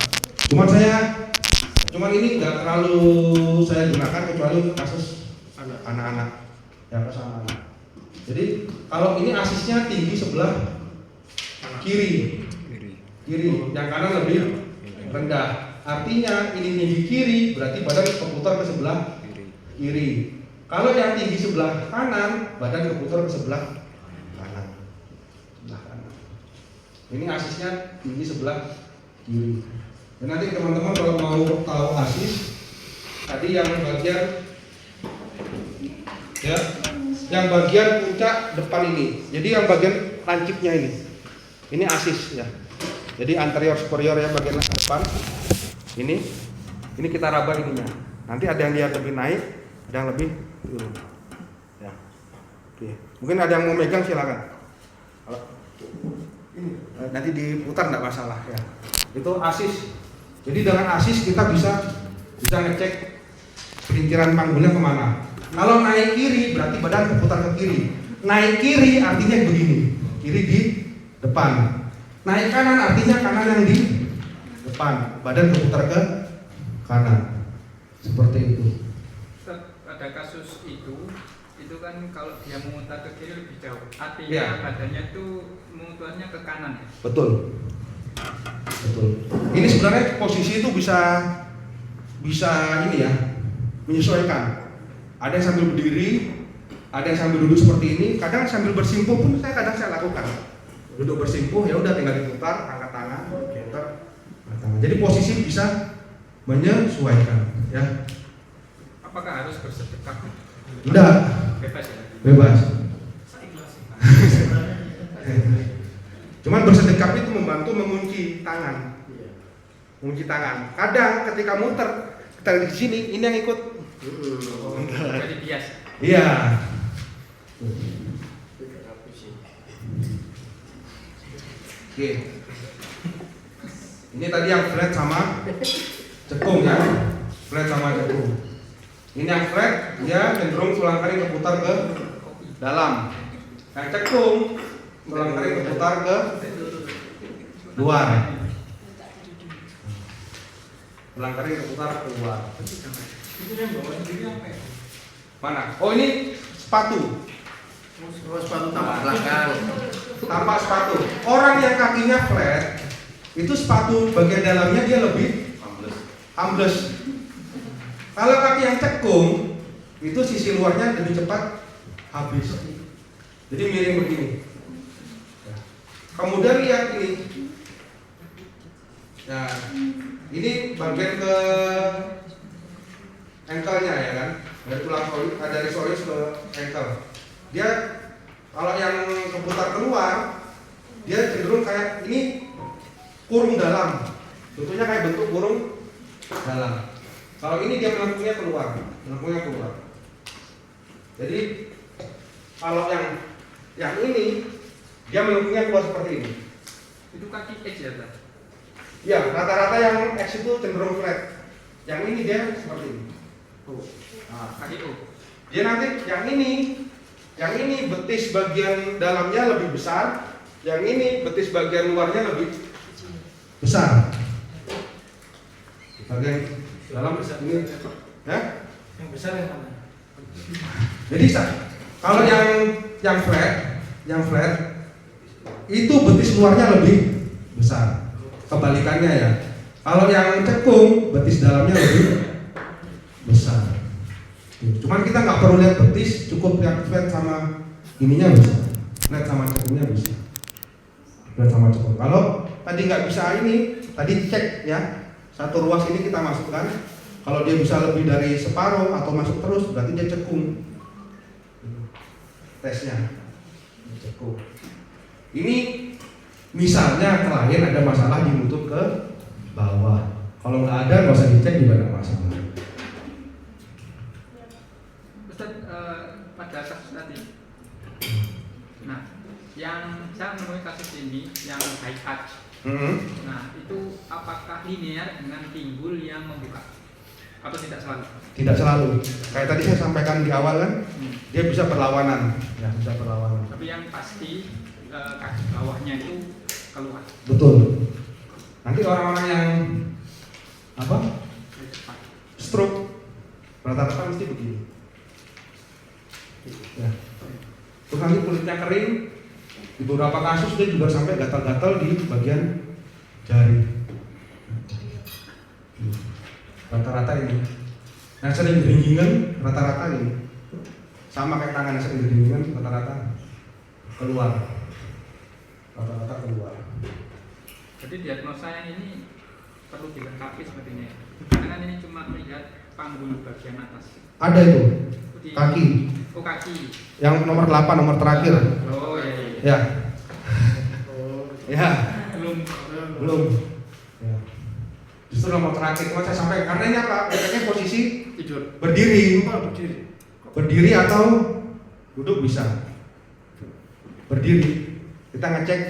Speaker 1: Cuman ini nggak terlalu saya gunakan kecuali kasus anak-anak, ya kasus anak-anak. Jadi kalau ini asisnya tinggi sebelah kiri, yang kanan lebih rendah. Artinya ini tinggi kiri, berarti badan keputar ke sebelah kiri. Kalau yang tinggi sebelah kanan, badan keputar ke sebelah kanan. Ini asisnya tinggi sebelah kiri. Dan nanti teman-teman kalau mau tahu asis, tadi yang bagian ya, yang bagian puncak depan ini. Jadi yang bagian lancipnya ini asis ya. Jadi anterior superior ya bagian depan. Ini kita raba ininya. Nanti ada yang dia lebih naik, ada yang lebih turun. Ya. Oke. Mungkin ada yang mau megang silakan. Kalau ini nanti diputar enggak masalah ya. Itu asis. Jadi dengan asis kita bisa ngecek pelintiran panggulnya kemana. Kalau naik kiri berarti badan berputar ke kiri. Naik kiri artinya begini, kiri di depan. Naik kanan artinya kanan yang di depan, badan berputar ke kanan. Seperti itu.
Speaker 5: Ada kasus itu kan kalau dia memutar ke kiri lebih jauh, artinya
Speaker 1: Ya.
Speaker 5: badannya itu memutarnya ke kanan ya.
Speaker 1: Betul. Ini sebenarnya posisi itu bisa ini ya, menyesuaikan. Ada yang sambil berdiri, ada yang sambil duduk seperti ini. Kadang sambil bersimpuh pun saya lakukan. Duduk bersimpuh ya udah tinggal diputar, angkat tangan, putar, angkat tangan. Jadi posisi bisa menyesuaikan ya.
Speaker 5: Apakah harus bersedekap?
Speaker 1: Tidak,
Speaker 5: Bebas ya.
Speaker 1: bebas. Cuman bersedekap itu membantu mengunci tangan. Mengunci tangan. Kadang ketika muter, kita di sini, ini yang ikut.
Speaker 5: Jadi bias.
Speaker 1: Iya. Oke. Ini tadi yang flat sama cekung ya. Flat sama cekung. Ini yang flat, dia cenderung tulang kering berputar ke dalam. Yang cekung, tulang kering berputar ke luar. Tulang kering berputar ke luar.
Speaker 2: Itu yang bawa sendiri apa ya?
Speaker 1: Mana? Oh ini sepatu.
Speaker 3: Sepatu tambah belakang.
Speaker 1: Tanpa sepatu. Orang yang kakinya flat, itu sepatu bagian dalamnya dia lebih ambles. Kalau kaki yang cekung, itu sisi luarnya lebih cepat habis. Jadi miring begini. Kemudian lihat ini. Nah, ini bagian ke ankle-nya ya kan, dari tulang dari soleus ke ankle. Dia kalau yang keputar keluar, dia cenderung kayak ini kurung dalam. Bentuknya kayak bentuk kurung dalam. Kalau ini dia melengkungnya keluar. Jadi kalau yang ini dia melengkungnya keluar seperti ini.
Speaker 5: Itu kaki X ya, Pak?
Speaker 1: Ya, rata-rata yang X itu cenderung flat. Yang ini dia seperti ini. Nah,
Speaker 5: Kaki O.
Speaker 1: dia nanti yang ini betis bagian dalamnya lebih besar, yang ini betis bagian luarnya lebih besar. Bagian dalam ini, ya?
Speaker 2: Yang besar yang mana?
Speaker 1: Jadi kalau yang flat itu betis luarnya lebih besar. Kebalikannya ya. Kalau yang cekung betis dalamnya lebih besar. Cuman kita nggak perlu lihat betis, cukup lihat flat sama ininya bisa. Flat sama cekungnya bisa. Flat sama cekung. Kalau tadi nggak bisa ini, tadi cek ya. Satu ruas ini kita masukkan. Kalau dia bisa lebih dari separuh atau masuk terus, berarti dia cekung. Tesnya cekung. Ini misalnya klien ada masalah di lutut ke bawah. Kalau nggak ada, nggak usah dicek juga nggak masalah.
Speaker 5: Ustaz, pada kasus tadi, nah, yang saya menemui kasus ini yang high touch. Nah, itu apakah linear dengan pinggul yang membuka? Atau tidak selalu?
Speaker 1: Tidak selalu. Kayak tadi saya sampaikan di awal kan, dia bisa berlawanan. Ya, bisa berlawanan.
Speaker 5: Tapi yang pasti kaki bawahnya itu keluar.
Speaker 1: Betul. Nanti orang-orang yang stroke rata-rata mesti begini. Ya. Terus nanti kulitnya kering. Di beberapa kasus dia juga sampai gatal-gatal di bagian jari. Rata-rata ini. Yang sering geringgingan rata-rata ini. Sama kayak tangan yang sering geringgingan rata-rata keluar. Rata-rata keluar.
Speaker 5: Jadi diagnosa yang ini perlu dilengkapi sepertinya. Karena ini cuma melihat panggul bagian atas.
Speaker 1: Ada itu
Speaker 5: Di-
Speaker 1: kaki.
Speaker 5: Oh kaki.
Speaker 1: Yang nomor 8 nomor terakhir.
Speaker 5: Oh iya. Iya.
Speaker 1: Ya. Ya.
Speaker 5: Belum.
Speaker 1: Belum. Ya. Justru nomor terakhir mau saya sampaikan karena ini apa? Biasanya posisi
Speaker 5: Tidur.
Speaker 1: berdiri.
Speaker 2: Kok berdiri?
Speaker 1: Berdiri atau duduk bisa. Berdiri. Kita ngecek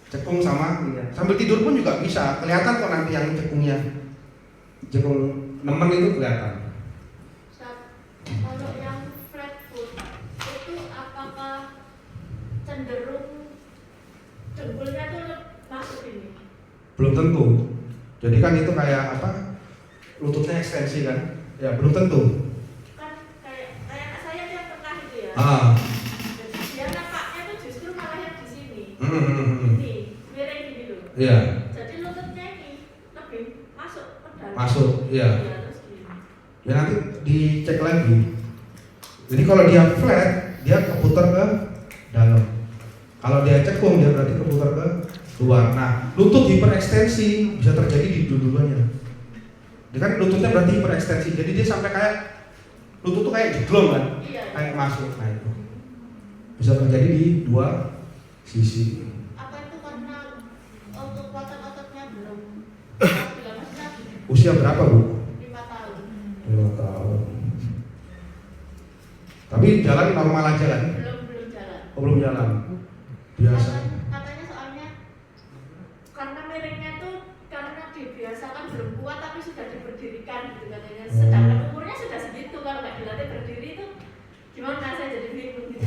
Speaker 1: cekung sama ini. Sambil tidur pun juga bisa. Kelihatan kok nanti yang cekungnya. Cekung nemen itu kelihatan.
Speaker 7: Kalau yang flat foot itu apakah cenderung dengkulnya tuh masuk ini?
Speaker 1: Belum tentu. Jadi kan itu kayak apa? Lututnya ekstensi kan? Ya belum tentu.
Speaker 7: Kan kayak saya yang tengah itu ya. Jadi dia nampaknya tuh justru malah yang di sini. Ini miring gini loh.
Speaker 1: Iya.
Speaker 7: Jadi lututnya ini lebih masuk ke dalam.
Speaker 1: Masuk, iya.
Speaker 7: Iya, terus gini.
Speaker 1: Ya nanti dicek lagi. Jadi kalau dia flat, dia keputar ke dalam. Kalau dia cekung, dia berarti keputar ke luar. Nah, lutut hiperekstensi bisa terjadi di dua-duanya. Dia kan lututnya berarti hiperekstensi. Jadi dia sampai kayak lutut tuh kayak jeglong kan,
Speaker 7: Iya.
Speaker 1: kayak masuk. Nah itu bisa terjadi di dua sisi.
Speaker 7: Apa itu karena kekuatan ototnya belum maksudnya
Speaker 1: Usia berapa bu?
Speaker 7: 5 tahun.
Speaker 1: 5 tahun. Tapi jalan normal aja kan?
Speaker 7: Belum jalan.
Speaker 1: Oh, belum jalan. Biasa.
Speaker 7: Katanya soalnya karena miringnya tuh karena dibiasakan belum kuat tapi sudah diberdirikan gitu katanya. Sedangkan umurnya sudah segitu, kalau nggak dilatih berdiri itu gimana, saya jadi bingung gitu.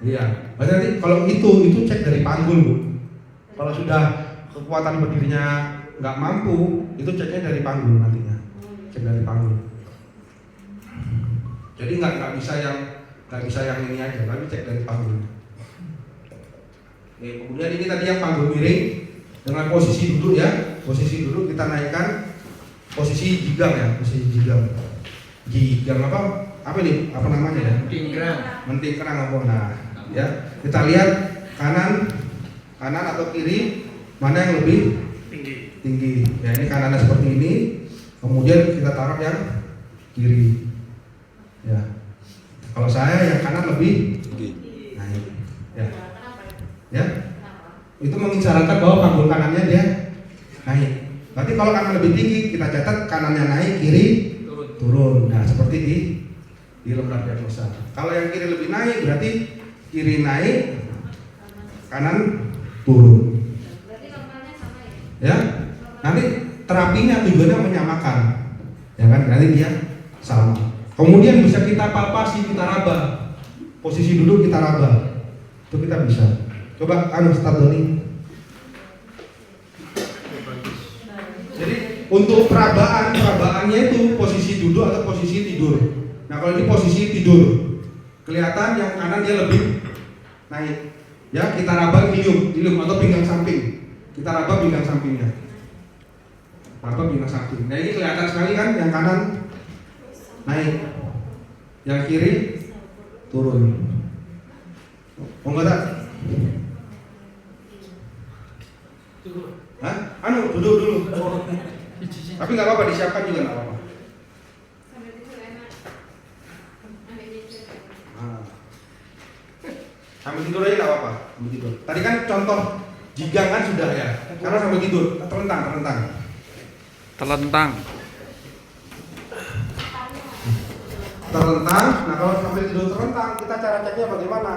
Speaker 1: Iya. Berarti nanti kalau itu cek dari panggul bu. Kalau sudah kekuatan berdirinya nggak mampu, itu ceknya dari panggul nantinya. Cek dari panggul. Jadi nggak bisa yang ini aja, tapi cek dari panggul. Oke, kemudian ini tadi yang panggul miring dengan posisi duduk ya. Posisi duduk kita naikkan posisi jigang ya, posisi jigang. Jigang apa? Apa nih? Apa namanya ya? Menting kerang apa? Nah, ya. Kita lihat kanan atau kiri mana yang lebih tinggi. Ya, ini kanannya seperti ini. Kemudian kita taruh yang kiri. Ya. Kalau saya yang kanan lebih naik. Ya.
Speaker 7: Kenapa itu?
Speaker 1: Ya.
Speaker 7: Kenapa?
Speaker 1: Itu mengisyaratkan bahwa panggul kanannya dia naik. Berarti kalau kanan lebih tinggi, kita catat kanannya naik, kiri turun. Nah, seperti di lembar diagnosa. Kalau yang kiri lebih naik, berarti kiri naik, kanan turun.
Speaker 7: Berarti normalnya sama ya?
Speaker 1: Ya. Nanti terapinya tujuannya menyamakan. Ya kan? Nanti dia sama. Kemudian bisa kita palpasi, kita raba. Posisi duduk kita raba. Itu kita bisa. Coba start Doni. Jadi untuk perabaannya itu posisi duduk atau posisi tidur. Nah kalau ini posisi tidur, kelihatan yang kanan dia lebih naik. Ya kita raba ilium atau pinggang samping. Kita raba pinggang sampingnya. Raba pinggang samping. Nah ini kelihatan sekali kan yang kanan naik, yang kiri turun. Oh enggak tak? Hah? Duduk dulu. Oh. Tapi nggak apa-apa, disiapkan juga nggak apa-apa.
Speaker 7: Sambil tidur enak. Ambil tidur.
Speaker 1: Nah. Sambil tidur aja nggak apa-apa. Sambil tidur. Tadi kan contoh jigang kan sudah ya. Karena sambil tidur, terlentang. Terlentang. Nah kalau sambil tidur terlentang, kita cara ceknya bagaimana?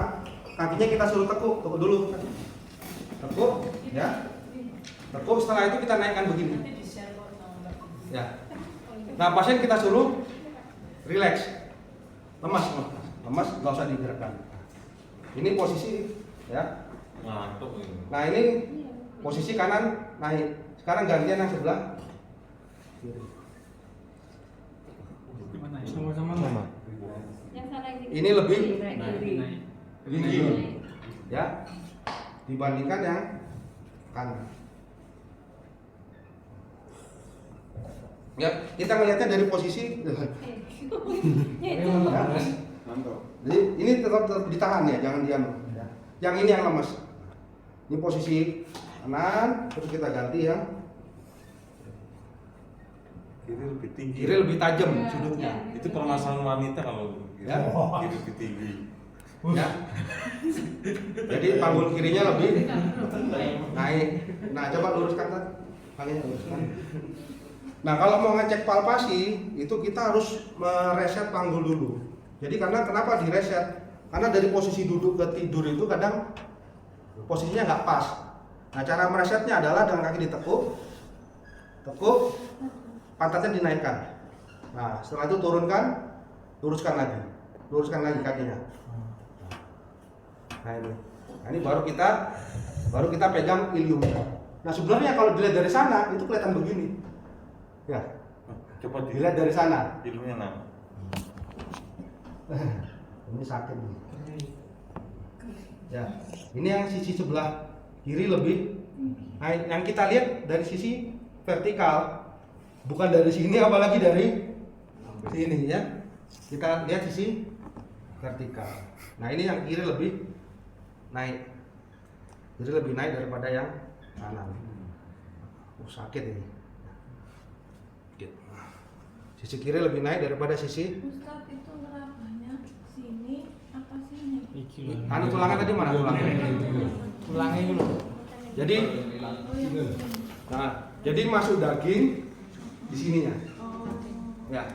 Speaker 1: Kakinya kita suruh tekuk dulu. Tekuk, ya. Tekuk. Setelah itu kita naikkan begini. Ya. Nah pasien kita suruh relax, lemas, nggak usah digerakkan. Ini posisi, ya. Nah ini posisi kanan naik. Sekarang gantian yang sebelah kiri.
Speaker 2: Sama-sama.
Speaker 7: Yang sana yang
Speaker 1: Ini lebih
Speaker 5: Naik.
Speaker 1: tinggi, ya, dibandingkan yang kanan. Ya, kita melihatnya dari posisi. Ya. Jadi ini tetap ditahan ya, jangan diam. Ya. Yang ini yang lemas. Ini posisi kanan, terus kita ganti yang
Speaker 8: Kiri lebih tinggi.
Speaker 1: Kiri lebih tajam sudutnya.
Speaker 8: Itu permasalahan wanita kalau
Speaker 1: Ya.
Speaker 8: kiri lebih tinggi.
Speaker 1: Ya. Jadi panggul kirinya lebih naik. Nah, coba luruskan kan. Kakinya luruskan. Nah, kalau mau ngecek palpasi, itu kita harus mereset panggul dulu. Jadi karena kenapa direset? Karena dari posisi duduk ke tidur itu kadang posisinya nggak pas. Nah, cara meresetnya adalah dengan kaki ditekuk, pantatnya dinaikkan. Nah, setelah itu turunkan, luruskan lagi kakinya. Nah ini baru kita pegang iliumnya. Nah, sebenarnya kalau dilihat dari sana itu kelihatan begini. Ya,
Speaker 8: Coba
Speaker 1: dilihat dari sana.
Speaker 8: Hidungnya nama.
Speaker 1: Ini sakit nih. Ya, ini yang sisi sebelah kiri lebih. Nah, yang kita lihat dari sisi vertikal, bukan dari sini, apalagi dari sini ya. Kita lihat sisi vertikal. Nah, ini yang kiri lebih naik. Kiri lebih naik daripada yang kanan. Sakit ini. Sisi kiri lebih naik daripada sisi.
Speaker 7: Ustaz, itu ngerabahnya sini apa sini?
Speaker 1: Anu tulangnya tadi mana tulangnya?
Speaker 2: Tulangnya dulu.
Speaker 1: Jadi, nah, jadi masuk daging di sininya. Ya.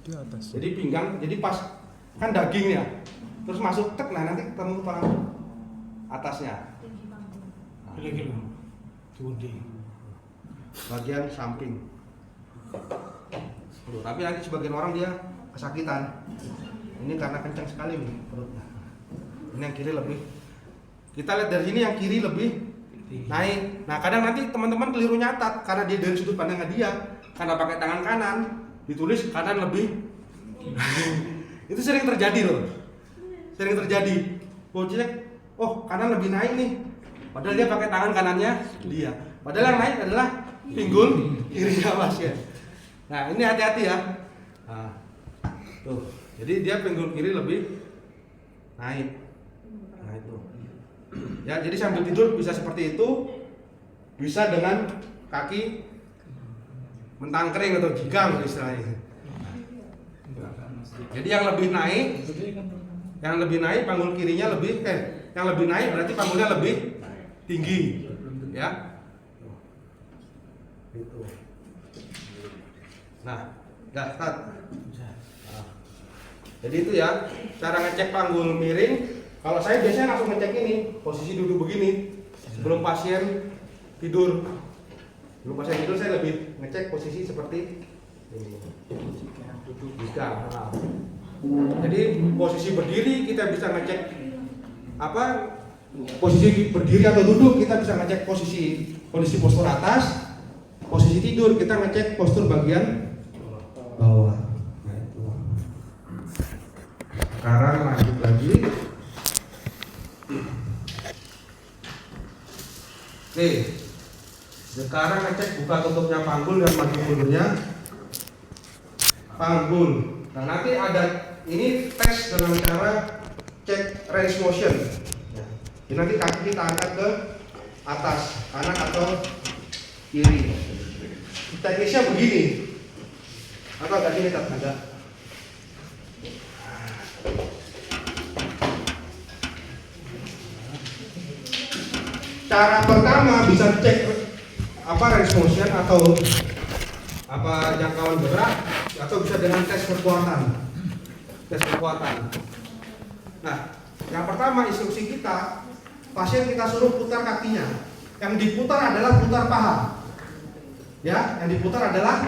Speaker 6: Di atas.
Speaker 1: Jadi pinggang, jadi pas kan dagingnya, terus masuk tek, nah nanti ketemu tulang atasnya.
Speaker 2: Gila. Tudi.
Speaker 1: Bagian samping. Tuh, tapi nanti sebagian orang dia kesakitan. Ini karena kencang sekali nih perutnya. Ini yang kiri lebih. Kita lihat dari sini yang kiri lebih naik. Nah, kadang nanti teman-teman keliru nyatat karena dia dari sudut pandangnya dia, karena pakai tangan kanan ditulis kanan lebih. Itu sering terjadi loh. Sering terjadi. Oh, kanan lebih naik nih. Padahal dia pakai tangan kanannya dia. Padahal yang naik adalah pinggul kirinya Mas ya. Nah, ini hati-hati ya. Nah, tuh. Jadi dia pinggul kiri lebih naik. Nah, itu. Ya, jadi sambil tidur bisa seperti itu. Bisa dengan kaki mentangkring atau gigang istilahnya. Jadi yang lebih naik panggul kirinya lebih yang lebih naik berarti panggulnya lebih tinggi. Ya. Itu. Nah, Start. Nah, jadi itu ya cara ngecek panggul miring. Kalau saya biasanya langsung ngecek ini, posisi duduk begini sebelum pasien tidur. Sebelum pasien tidur saya lebih ngecek posisi seperti ini. Nah. Jadi posisi berdiri kita bisa ngecek posisi berdiri atau duduk kita bisa ngecek kondisi postur atas. Posisi tidur kita ngecek postur bagian bawah. Nah, itu. Sekarang lanjut lagi. Oke. Sekarang ngecek buka tutupnya panggul dan maju mundurnya panggul. Nah, nanti ada ini tes dengan cara cek range motion. Jadi nanti kaki kita angkat ke atas, kanan atau kiri. Teknisnya begini. Atau agak gini agak. Cara pertama bisa cek range motion atau jangkauan gerak atau bisa dengan tes kekuatan. Nah, yang pertama instruksi kita, pasien kita suruh putar kakinya. Yang diputar adalah putar paha. Ya, yang diputar adalah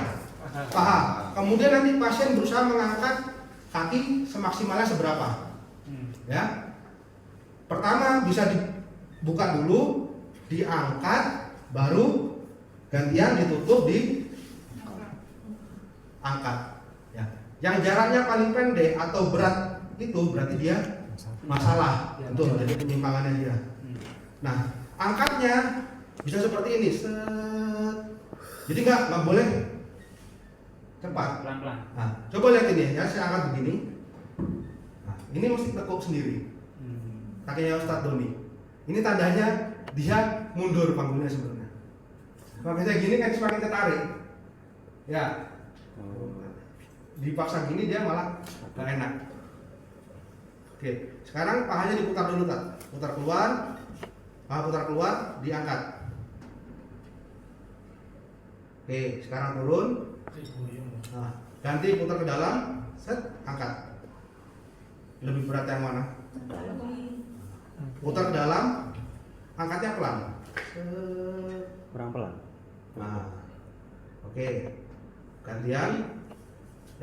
Speaker 1: paha. Kemudian nanti pasien berusaha mengangkat kaki semaksimalnya seberapa. Ya. Pertama bisa dibuka dulu, diangkat, baru gantian ditutup, diangkat. Ya. Yang jaraknya paling pendek atau berat itu berarti dia masalah. Betul, jadi penyimpangannya dia. Nah, angkatnya bisa seperti ini. Jadi nggak boleh cepat.
Speaker 5: Pelan-pelan.
Speaker 1: Nah, coba lihat ini ya, saya angkat begini. Nah, ini mesti tekuk sendiri. Kakinya Ustadz Doni. Ini tandanya dia mundur panggulnya sebenarnya. Kalau saya gini kan semakin tertarik. Ya. Dipaksa gini dia malah nggak enak. Oke, sekarang pahanya diputar dulu Tat. Putar keluar, paha putar keluar, diangkat. Oke, sekarang turun. Nah, ganti putar ke dalam, set, angkat. Lebih berat yang mana? Putar ke dalam, angkatnya pelan.
Speaker 6: Kurang pelan.
Speaker 1: Nah, oke. Gantian,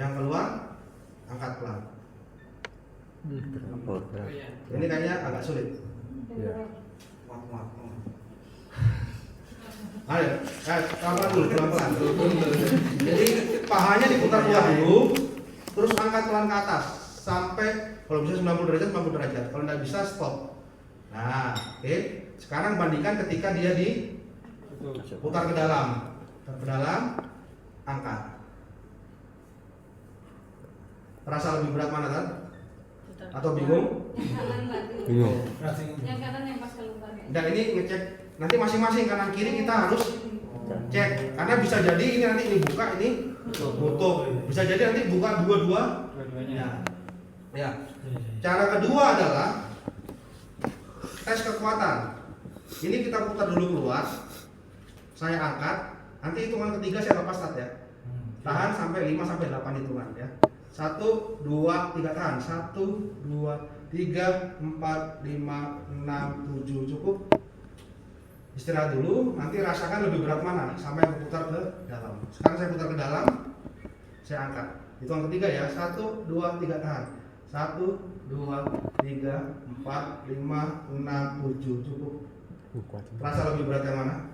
Speaker 1: yang keluar, angkat pelan. Ini kayaknya agak sulit. Ayo, pelan dulu, pelan-pelan. Jadi pahanya diputar keluar dulu, terus angkat pelan ke atas sampai kalau bisa 90 derajat, 90 derajat. Kalau nggak bisa stop. Nah, oke. Sekarang bandingkan ketika dia diputar ke dalam, angkat. Terasa lebih berat mana kan? Atau bingung?
Speaker 6: Bingung.
Speaker 7: Yang kanan yang pas keluar.
Speaker 1: Nah, ini ngecek nanti masing-masing kanan kiri kita harus cek karena bisa jadi ini nanti ini buka ini tutup, bisa jadi nanti buka dua-duanya. Ya. Cara kedua adalah tes kekuatan. Ini kita putar dulu keluar, saya angkat, nanti hitungan ketiga saya lepas Tat ya. Tahan sampai 5 sampai 8 hitungan ya. 1, 2, 3 tahan. 1, 2, 3, 4, 5, 6, 7 cukup. Istirahat dulu, nanti rasakan lebih berat mana sampai putar ke dalam. Sekarang saya putar ke dalam, saya angkat. Hitungan ketiga ya. 1, 2, 3 tahan. 1, 2, 3, 4, 5, 6, 7 cukup. Rasa lebih berat yang mana?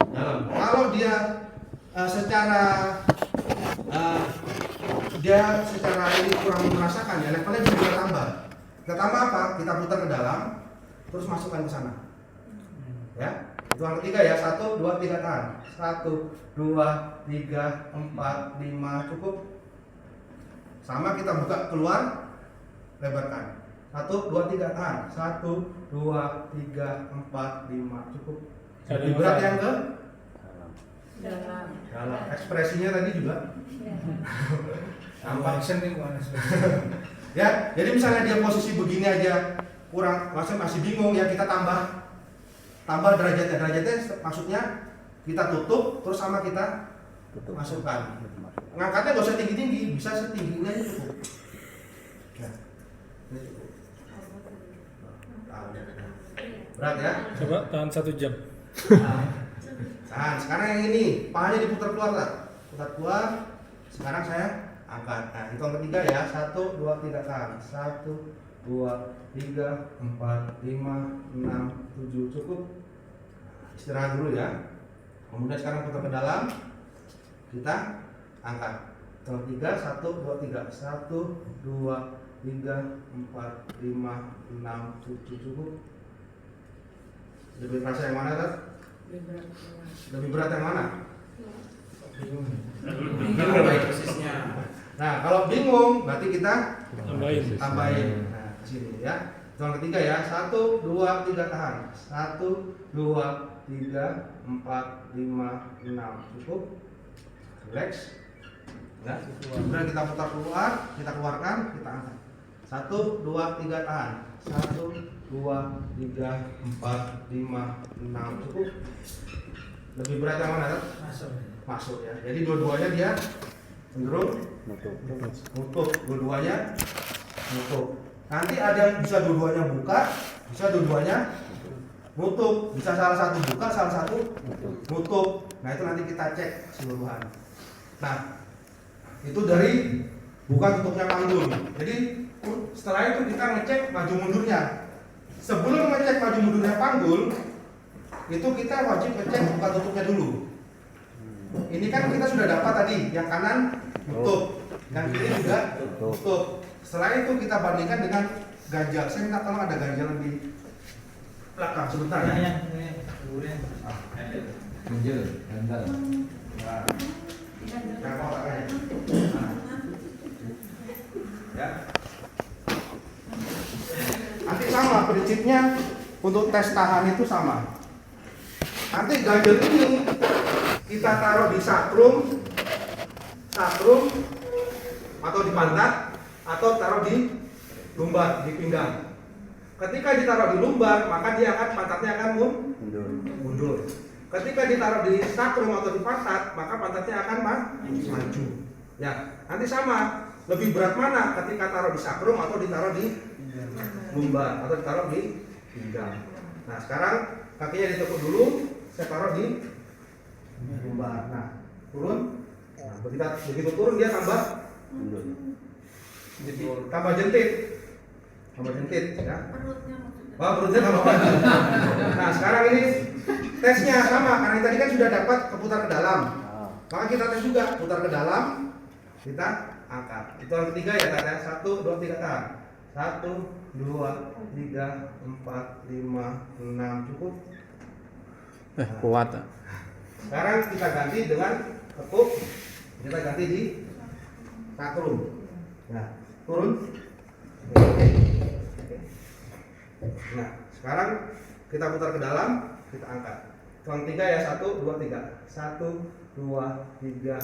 Speaker 1: Dalam. Kalau dia secara ini kurang merasakan ya, levelnya bisa kita tambah. Kita tambah apa? Kita putar ke dalam, terus masukkan ke sana. Ya. Itu yang ketiga ya. 1, 2, 3 tahan. 1, 2, 3, 4, 5 cukup. Sama kita buka keluar, lebarkan. 1, 2, 3 tahan. 1, 2, 3, 4, 5 cukup. Lebih berat yang ke dalam. Ekspresinya tadi juga.
Speaker 2: Nampak action nih
Speaker 1: Ya, jadi misalnya dia posisi begini aja kurang, masih bingung ya, kita tambah derajatnya. Derajatnya maksudnya kita tutup terus sama kita masukkan. Ngangkatnya nggak usah tinggi-tinggi, bisa setingginya aja cukup. Ya, ini cukup. Berat ya?
Speaker 2: Coba tahan 1 jam.
Speaker 1: Nah, sekarang yang ini, pahanya diputar keluar lah. Putar keluar, sekarang saya angkat. Nah, hitung ketiga ya. 1, 2, 3 tahan. 1, 2, 3, 4, 5, 6, 7 cukup. Istirahat dulu ya. Kemudian sekarang putar ke dalam, kita angkat. Hitung ketiga, 1, 2, 3. 1, 2, 3, 4, 5, 6, 7 cukup. Lebih terasa yang mana Tat? Lebih berat yang mana? Bingung. Nah, kalau bingung berarti kita tambahin. Nah, ke sini ya. Hitungan ketiga ya. 1, 2, 3 tahan. 1, 2, 3, 4, 5, 6 cukup. Relax. Ya. Kemudian kita putar keluar, kita keluarkan, kita angkat. 1, 2, 3 tahan. 1, 2, 3, 4, 5, 6 cukup. Lebih berat yang mana Tat? Masuk ya. Jadi dua-duanya dia cenderung nutup. Dua-duanya nutup. Nanti ada yang bisa dua-duanya buka, bisa dua-duanya nutup. Bisa salah satu buka, salah satu nutup. Nah, itu nanti kita cek keseluruhan. Nah, itu dari buka tutupnya panggul. Jadi setelah itu kita ngecek maju mundurnya. Sebelum ngecek maju mundurnya panggul, itu kita wajib ngecek buka tutupnya dulu. Ini kan kita sudah dapat tadi, yang kanan tutup, yang kiri juga tutup. Setelah itu kita bandingkan dengan ganjal. Saya minta tolong ada ganjalan di belakang sebentar ya.
Speaker 3: Ganjal.
Speaker 1: Yang mau tak kayak. Ya. Nanti sama prinsipnya untuk tes tahan itu sama. Nanti ganjel ini kita taruh di sakrum atau di pantat, atau taruh di lumbar, di pinggang. Ketika ditaruh di lumbar, maka pantatnya akan mundur. Ketika ditaruh di sakrum atau di pantat, maka pantatnya akan maju. Ya, nanti sama. Lebih berat mana ketika taruh di sakrum atau ditaruh di lumbar atau ditaruh di pinggang. Nah, sekarang kakinya ditekuk dulu, saya taruh di lumbar. Nah, turun. Nah, begitu turun dia tambah jentit. Tambah jentit ya.
Speaker 7: Perutnya maksudnya.
Speaker 1: Wah, perutnya tambah maju. Nah, sekarang ini tesnya sama, karena tadi kan sudah dapat keputar ke dalam. Maka kita tes juga, putar ke dalam, kita angkat. Itu yang ketiga ya, tadi 1, 2, 3 tahan. 1, 2, 3, 4, 5, 6, cukup.
Speaker 6: Kuat.
Speaker 1: Sekarang kita ganti dengan tekuk, kita ganti di sakrum. Nah, turun. Nah, sekarang kita putar ke dalam, kita angkat. Yang tiga ya, 1, 2, 3. 1, 2, 3,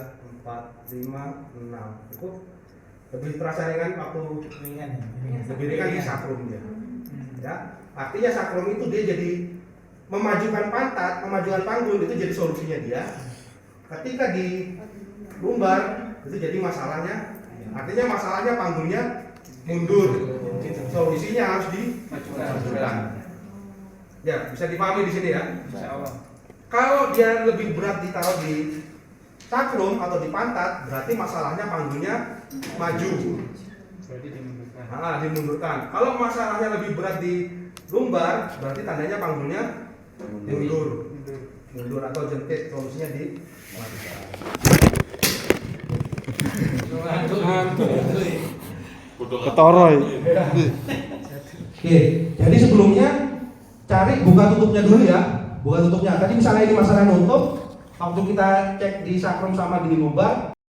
Speaker 1: 4, 5, 6. Cukup. Lebih terasa ringan waktu lebih ringan di sakrum ya. Ya, artinya sakrum itu dia jadi memajukan pantat, memajukan panggul, itu jadi solusinya dia. Ketika di lumbar itu jadi masalahnya, artinya masalahnya panggulnya mundur. Solusinya harus dimajukan. Ya, bisa dipahami di sini ya. Kalau dia lebih berat ditaruh di sakrum atau di pantat, berarti masalahnya panggulnya maju. Dimundurkan. Kalau masalahnya lebih berat di lumbar, berarti tandanya panggulnya mundur atau jentit, solusinya dimajukan.
Speaker 6: Ketoroy.
Speaker 1: Oke, jadi sebelumnya cari buka tutupnya dulu ya. Buka tutupnya. Tadi misalnya ini masalah nutup, waktu kita cek di sakrum sama di lumbar,